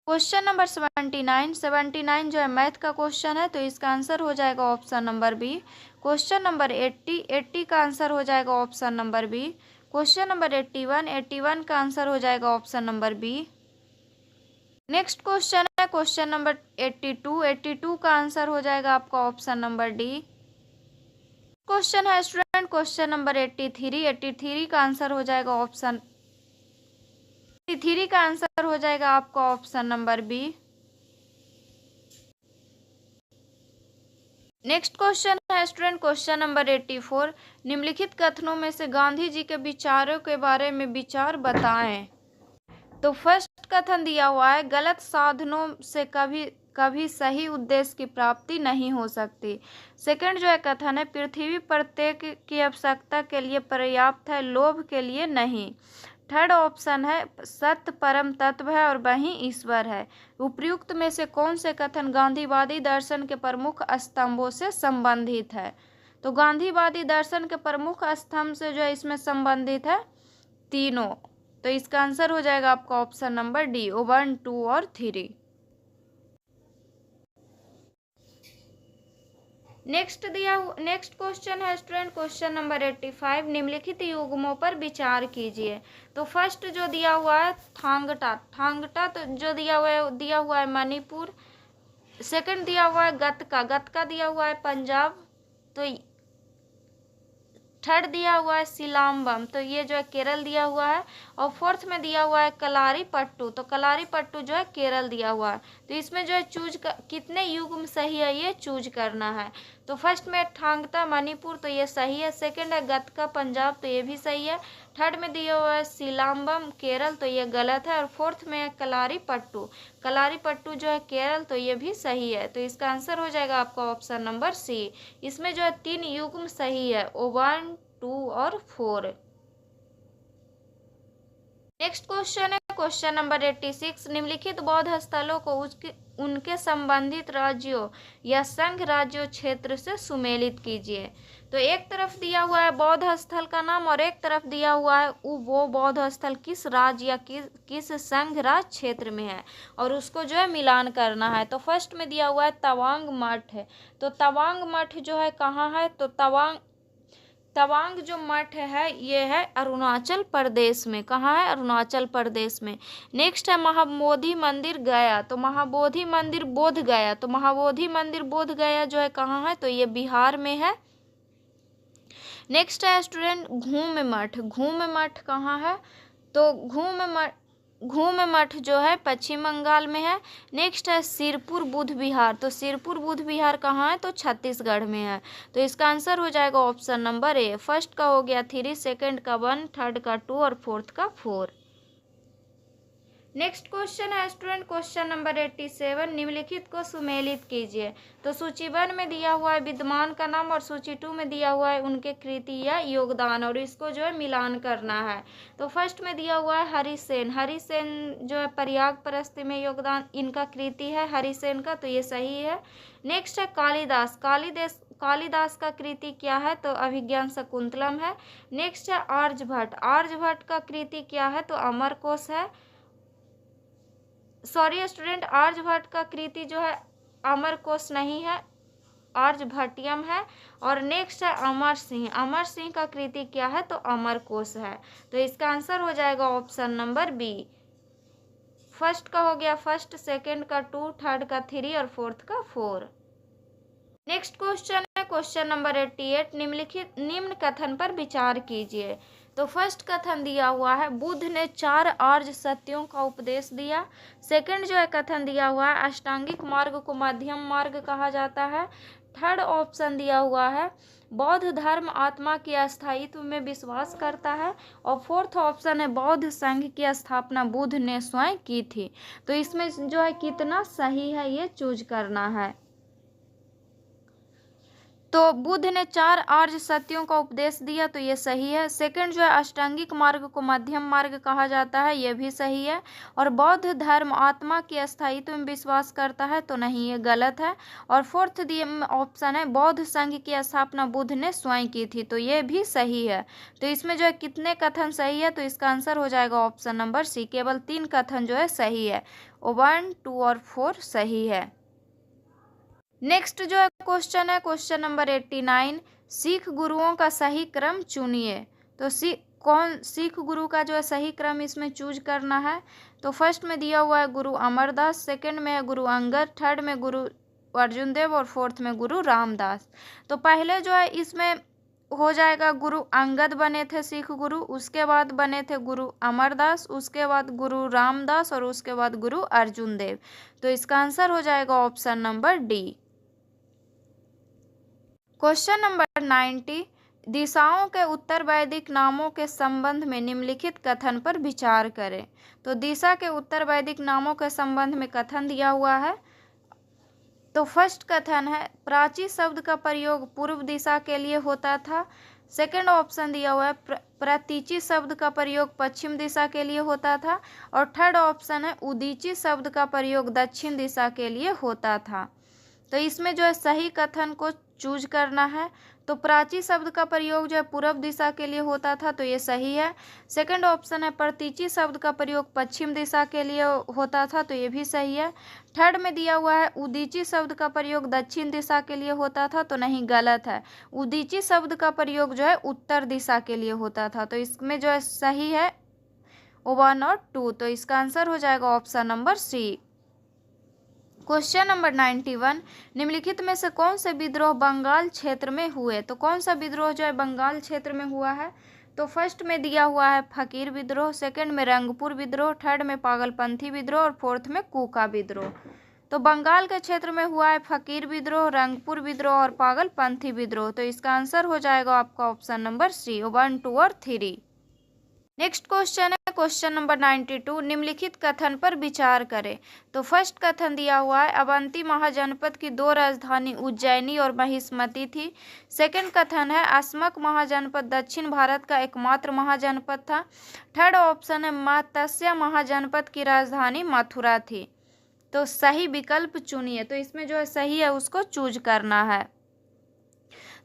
A: Question number 79 जो है मैथ का क्वेश्चन है, तो इसका आंसर हो जाएगा option number B. Question number 80 का आंसर हो जाएगा option number B. Question number 81 का आंसर हो जाएगा option number B. Next question है क्वेश्चन नंबर 82 का आंसर हो जाएगा आपका ऑप्शन नंबर डी। क्वेश्चन है स्टूडेंट क्वेश्चन नंबर 83 का आंसर हो जाएगा ऑप्शन 83 का आंसर हो जाएगा आपका option number B. Next question है स्टूडेंट क्वेश्चन नंबर 84, निम्नलिखित कथनों में से गांधी जी के विचारों के बारे में विचार बताएं। तो फर्स्ट कथन दिया हुआ है, गलत साधनों से कभी कभी सही उद्देश्य की प्राप्ति नहीं हो सकती। सेकंड जो है कथन है, पृथ्वी प्रत्येक की आवश्यकता के लिए पर्याप्त है, लोभ के लिए नहीं। थर्ड ऑप्शन है, सत्य परम तत्व है और वही ईश्वर है। उपयुक्त में से कौन से कथन गांधीवादी दर्शन के प्रमुख स्तंभों से संबंधित है। तो गांधीवादी दर्शन के प्रमुख स्तंभ से जो है इसमें संबंधित है तीनों। तो इसका आंसर हो जाएगा आपका ऑप्शन नंबर डी, 1, 2 और 3। नेक्स्ट क्वेश्चन है स्टूडेंट क्वेश्चन नंबर 85, निम्नलिखित युग्मों पर विचार कीजिए। तो फर्स्ट जो दिया हुआ है थांगटा तो जो दिया हुआ है मणिपुर। सेकंड दिया हुआ है गतका दिया हुआ है पंजाब। तो थर्ड दिया हुआ है सिलाम्बम, तो ये जो है केरल दिया हुआ है। और फोर्थ में दिया हुआ है कलारीपट्टू, तो कलारीपट्टू जो है केरल दिया हुआ है। तो इसमें जो है कितने युग्म सही है ये चूज करना है। तो फर्स्ट में थांगता मणिपुर, तो ये सही है। सेकंड है गतका पंजाब, तो ये भी सही है। थर्ड में दिया हुआ है सिलाम्बम केरल, तो ये गलत है। और फोर्थ में है कलारीपट्टू जो है केरल, तो ये भी सही है। तो इसका आंसर हो जाएगा आपका ऑप्शन नंबर सी। इसमें जो है 3 युग्म सही है, 1, 2 और 4। नेक्स्ट क्वेश्चन है क्वेश्चन नंबर 86, निम्नलिखित बौद्ध स्थलों को उनके संबंधित राज्यों या संघ राज्यों क्षेत्र से सुमेलित कीजिए। तो एक तरफ दिया हुआ है बौद्ध स्थल का नाम और एक तरफ दिया हुआ है वो बौद्ध स्थल किस राज्य या किस संघ राज्य क्षेत्र में है और उसको जो है मिलान करना है। तो फर्स्ट में दिया हुआ है तवांग मठ है। तो तवांग मठ जो है कहाँ है, तो तवांग जो मठ है ये है अरुणाचल प्रदेश में। कहाँ है, अरुणाचल प्रदेश में। नेक्स्ट है महाबोधि मंदिर गया, तो महाबोधि मंदिर बोध गया, तो महाबोधि मंदिर बोध गया जो है कहाँ है, तो ये बिहार में है। नेक्स्ट है स्टूडेंट घूम मठ कहाँ है, तो घूम मठ जो है पश्चिम बंगाल में है। नेक्स्ट है सिरपुर बुद्ध विहार, तो सिरपुर बुद्ध विहार कहाँ है, तो छत्तीसगढ़ में है। तो इसका आंसर हो जाएगा ऑप्शन नंबर ए। फर्स्ट का हो गया 3, सेकंड का 1, थर्ड का 2 और फोर्थ का 4। नेक्स्ट क्वेश्चन है स्टूडेंट क्वेश्चन नंबर 87, निम्नलिखित को सुमेलित कीजिए। तो सूची 1 में दिया हुआ है विद्वान का नाम और सूची 2 में दिया हुआ है उनके कृति या योगदान और इसको जो है मिलान करना है। तो फर्स्ट में दिया हुआ है हरिसेन जो है प्रयाग परस्ती में योगदान इनका कृति है हरिसेन का, तो ये सही है। नेक्स्ट है कालिदास का कृति क्या है, तो अभिज्ञान शकुंतलम है। नेक्स्ट है आर्यभट्ट का कृति क्या है, तो अमरकोश है। सॉरी स्टूडेंट, आर्यभट्ट का कृति जो है अमरकोश नहीं है, आर्यभट्टियम है। और नेक्स्ट है अमर सिंह का कृति क्या है, तो अमरकोश है। तो इसका आंसर हो जाएगा ऑप्शन नंबर बी। फर्स्ट का हो गया फर्स्ट, सेकंड का 2, थर्ड का 3 और फोर्थ का 4। नेक्स्ट क्वेश्चन है क्वेश्चन नंबर 88, निम्न कथन पर विचार कीजिए। तो फर्स्ट कथन दिया हुआ है बुद्ध ने 4 आर्य सत्यों का उपदेश दिया। सेकंड जो है कथन दिया हुआ है अष्टांगिक मार्ग को मध्यम मार्ग कहा जाता है। थर्ड ऑप्शन दिया हुआ है बौद्ध धर्म आत्मा के अस्थायित्व में विश्वास करता है। और फोर्थ ऑप्शन है बौद्ध संघ की स्थापना बुद्ध ने स्वयं की थी। तो इसमें जो है कितना सही है ये चूज करना है। तो बुद्ध ने 4 आर्य सत्यों का उपदेश दिया, तो ये सही है। सेकंड जो है अष्टांगिक मार्ग को मध्यम मार्ग कहा जाता है, ये भी सही है। और बौद्ध धर्म आत्मा के अस्थायित्व में विश्वास करता है, तो नहीं, ये गलत है। और फोर्थ ऑप्शन है बौद्ध संघ की स्थापना बुद्ध ने स्वयं की थी, तो ये भी सही है। तो इसमें जो है कितने कथन सही है, तो इसका आंसर हो जाएगा ऑप्शन नंबर सी। केवल 3 कथन जो है सही है, 1, 2 और 4 सही है। नेक्स्ट जो है क्वेश्चन है क्वेश्चन नंबर 89, सिख गुरुओं का सही क्रम चुनिए। तो सिख गुरु का जो है सही क्रम इसमें चूज करना है। तो फर्स्ट में दिया हुआ है गुरु अमरदास, सेकंड में है गुरु अंगद, थर्ड में गुरु अर्जुन देव और फोर्थ में गुरु रामदास। तो पहले जो है इसमें हो जाएगा गुरु अंगद बने थे सिख गुरु, उसके बाद बने थे गुरु अमरदास, उसके बाद गुरु रामदास और उसके बाद गुरु अर्जुन देव। तो इसका आंसर हो जाएगा option number D. Question number 90, दिशाओं के उत्तर वैदिक नामों के संबंध में निम्नलिखित कथन पर विचार करें। तो दिशा के उत्तर वैदिक नामों के संबंध में कथन दिया हुआ है। तो फर्स्ट कथन है प्राची शब्द का प्रयोग पूर्व दिशा के लिए होता था। सेकंड ऑप्शन दिया हुआ है प्रतीची शब्द का प्रयोग पश्चिम दिशा के लिए होता था। और थर्ड ऑप्शन है उदीची शब्द का प्रयोग दक्षिण दिशा के लिए होता था। तो इसमें जो है सही कथन को चूज करना है। तो प्राची शब्द का प्रयोग जो है पूर्व दिशा के लिए होता था, तो ये सही है। सेकंड ऑप्शन है प्रतीची शब्द का प्रयोग पश्चिम दिशा के लिए होता था, तो ये भी सही है। थर्ड में दिया हुआ है उदीची शब्द का प्रयोग दक्षिण दिशा के लिए होता था, तो नहीं, गलत है। उदीची शब्द का प्रयोग जो है उत्तर दिशा के लिए होता था। तो इसमें जो है सही है 1 और 2। तो इसका आंसर हो जाएगा option number C. Question number 91, निम्नलिखित में से कौन से विद्रोह बंगाल क्षेत्र में हुए। तो कौन सा विद्रोह जो है बंगाल क्षेत्र में हुआ है। तो फर्स्ट में दिया हुआ है फकीर विद्रोह, सेकंड में रंगपुर विद्रोह, थर्ड में पागलपंथी विद्रोह और फोर्थ में कूका विद्रोह। तो बंगाल के क्षेत्र में हुआ है फकीर विद्रोह, रंगपुर विद्रोह और पागलपंथी विद्रोह। तो इसका आंसर हो जाएगा आपका ऑप्शन नंबर सी 1, 2 और 3। नेक्स्ट क्वेश्चन है क्वेश्चन नंबर 92, निम्नलिखित कथन पर विचार करें। तो फर्स्ट कथन दिया हुआ है अवंती महाजनपद की 2 राजधानी उज्जैनी और महिष्मती थी। सेकंड कथन है अस्मक महाजनपद दक्षिण भारत का एकमात्र महाजनपद था। थर्ड ऑप्शन है मत्स्य महाजनपद की राजधानी मथुरा थी। तो सही विकल्प चुनिए। तो इसमें जो है सही है उसको चूज करना है।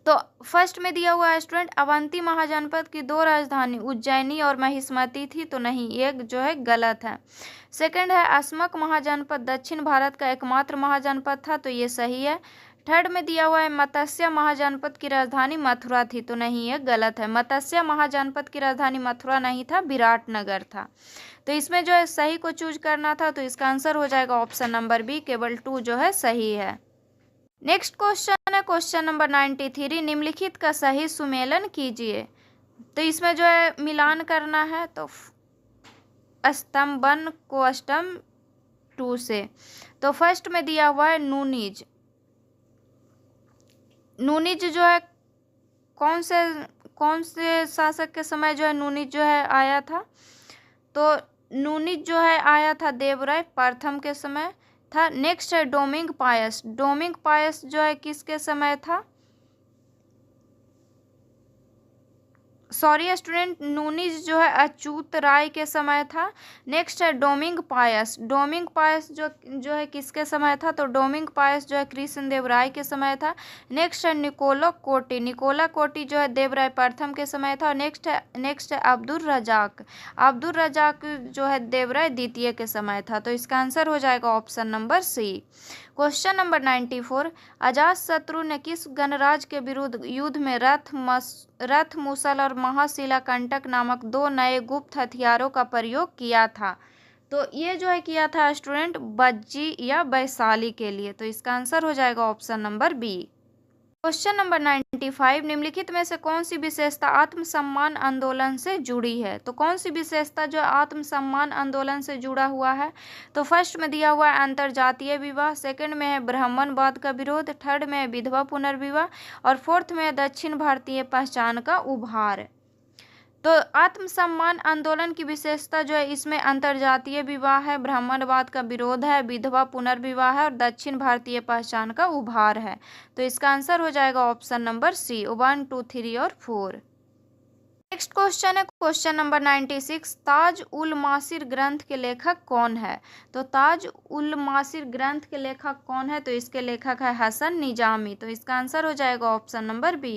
A: तो फर्स्ट में दिया हुआ है स्टूडेंट अवंती महाजनपद की 2 राजधानी उज्जैनी और महिष्मती थी, तो नहीं, ये जो है गलत है। सेकंड है अस्मक महाजनपद दक्षिण भारत का एकमात्र महाजनपद था, तो ये सही है। थर्ड में दिया हुआ है मत्स्य महाजनपद की राजधानी मथुरा थी, तो नहीं, ये गलत है। मत्स्य महाजनपद की राजधानी मथुरा नहीं था, विराटनगर था। तो इसमें जो है सही को चूज करना था। तो इसका आंसर हो जाएगा ऑप्शन नंबर बी, केवल 2 जो है सही है। नेक्स्ट क्वेश्चन है क्वेश्चन नंबर 93, निम्नलिखित का सही सुमेलन कीजिए। तो इसमें जो है मिलान करना है। तो स्तंभ 1 को स्तंभ 2 से। तो फर्स्ट में दिया हुआ है नूनीज। नूनीज जो है कौन से शासक के समय जो है नूनीज जो है आया था। तो नूनीज जो है आया था देवराय प्रथम के समय था। नेक्स्ट है डोमिंग पायस। डोमिंग पायस जो है किसके समय था। सॉरी स्टूडेंट, नूनीज जो है अच्युत राय के समय था। नेक्स्ट है डोमिंग पायस। डोमिंग पायस जो है किसके समय था। तो डोमिंग पायस जो है कृष्णदेव राय के समय था। नेक्स्ट है निकोला कोटी। निकोला कोटी जो है देवराय प्रथम के समय था। नेक्स्ट है अब्दुल रजाक। अब्दुल रजाक जो है देवराय द्वितीय के समय था। तो इसका आंसर हो जाएगा option number C. Question number 94, अजातशत्रु ने किस गणराज्य के विरुद्ध युद्ध में रथ मुसल और महाशिला कंटक नामक 2 नए गुप्त हथियारों का प्रयोग किया था। तो ये जो है किया था स्टूडेंट बज्जी या वैशाली के लिए। तो इसका आंसर हो जाएगा option number B. Question number 95, निम्नलिखित में से कौन सी विशेषता आत्मसम्मान आंदोलन से जुड़ी है। तो कौन सी विशेषता जो आत्मसम्मान आंदोलन से जुड़ा हुआ है। तो फर्स्ट में दिया हुआ है अंतर्जातीय विवाह, सेकंड में है ब्राह्मणवाद का विरोध, थर्ड में है विधवा पुनर्विवाह और फोर्थ में है दक्षिण भारतीय पहचान का उभार। तो आत्मसम्मान आंदोलन की विशेषता जो है इसमें अंतर्जातीय विवाह है, ब्राह्मणवाद का विरोध है, विधवा पुनर्विवाह है और दक्षिण भारतीय पहचान का उभार है। तो इसका आंसर हो जाएगा ऑप्शन नंबर सी 1, 2, 3 और 4। नेक्स्ट क्वेश्चन है क्वेश्चन नंबर 96, ताज उल मासिर ग्रंथ के लेखक कौन है। तो ताज उल मासिर ग्रंथ के लेखक कौन है। तो इसके लेखक है हसन निजामी। तो इसका आंसर हो जाएगा option number B.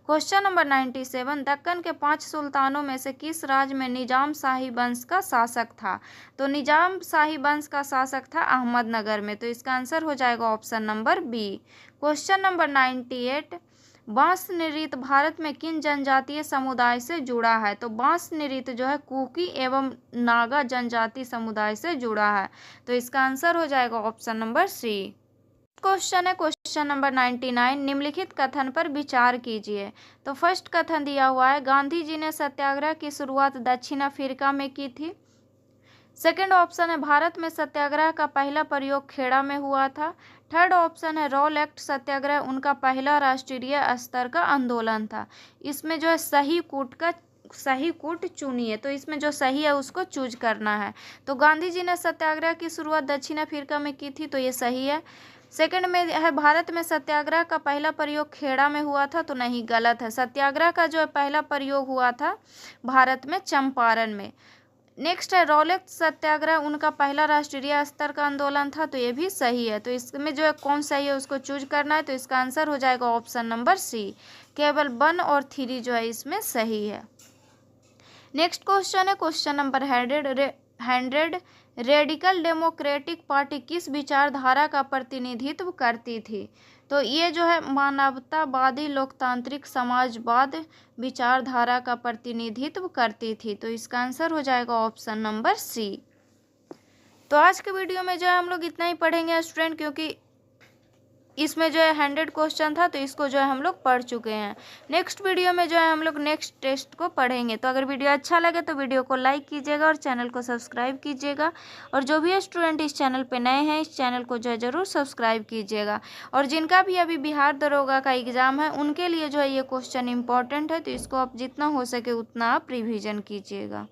A: Question number 97, दक्कन के 5 सुल्तानों में से किस राज्य में निजाम शाही वंश का शासक था। तो निजाम शाही वंश का शासक था अहमदनगर में। तो इसका आंसर हो जाएगा option number B. Question number 98, बांस नृत्य भारत में किन जनजातीय समुदाय से जुड़ा है। तो बांस नृत्य जो है कुकी एवं नागा जनजाति समुदाय से जुड़ा है। तो इसका आंसर हो जाएगा ऑप्शन नंबर सी। क्वेश्चन है क्वेश्चन नंबर 99, निम्नलिखित कथन पर विचार कीजिए। तो फर्स्ट कथन दिया हुआ है, गांधी जी ने सत्याग्रह की शुरुआत दक्षिण अफ्रीका में की थी। सेकंड ऑप्शन है, भारत में सत्याग्रह का पहला प्रयोग खेड़ा में हुआ था। थर्ड ऑप्शन है, रॉल एक्ट सत्याग्रह उनका पहला राष्ट्रीय स्तर का आंदोलन था। इसमें जो है सही कूट चुनिए, तो इसमें जो सही है उसको चूज करना है। तो गांधी जी ने सत्याग्रह की शुरुआत दक्षिण अफ्रीका में की थी, तो ये सही है। सेकंड में है, भारत में सत्याग्रह का पहला प्रयोग खेड़ा में हुआ था, तो नहीं, गलत है। सत्याग्रह का जो है पहला प्रयोग हुआ था भारत में चंपारण में। नेक्स्ट है, रॉलेट सत्याग्रह उनका पहला राष्ट्रीय स्तर का आंदोलन था, तो ये भी सही है। तो इसमें जो है कौन सही है उसको चूज करना है। तो इसका आंसर हो जाएगा ऑप्शन नंबर सी, केवल 1 और 3 जो है इसमें सही है। नेक्स्ट क्वेश्चन है question number 100, radical democratic party किस विचारधारा का प्रतिनिधित्व करती थी? तो ये जो है मानवतावादी लोकतांत्रिक समाजवाद विचारधारा का प्रतिनिधित्व करती थी। तो इसका आंसर हो जाएगा ऑप्शन नंबर सी। तो आज के वीडियो में जो है हम लोग इतना ही पढ़ेंगे स्टूडेंट, क्योंकि इसमें जो है 100 क्वेश्चन था, तो इसको जो है हम लोग पढ़ चुके हैं। नेक्स्ट वीडियो में जो है हम लोग नेक्स्ट टेस्ट को पढ़ेंगे। तो अगर वीडियो अच्छा लगे तो वीडियो को लाइक कीजिएगा और चैनल को सब्सक्राइब कीजिएगा। और जो भी स्टूडेंट इस चैनल पे नए हैं, इस चैनल को जो है ज़रूर सब्सक्राइब कीजिएगा। और जिनका भी अभी बिहार दरोगा का एग्ज़ाम है उनके लिए जो है ये क्वेश्चन इंपॉर्टेंट है, तो इसको आप जितना हो सके उतना आप रिविज़न कीजिएगा।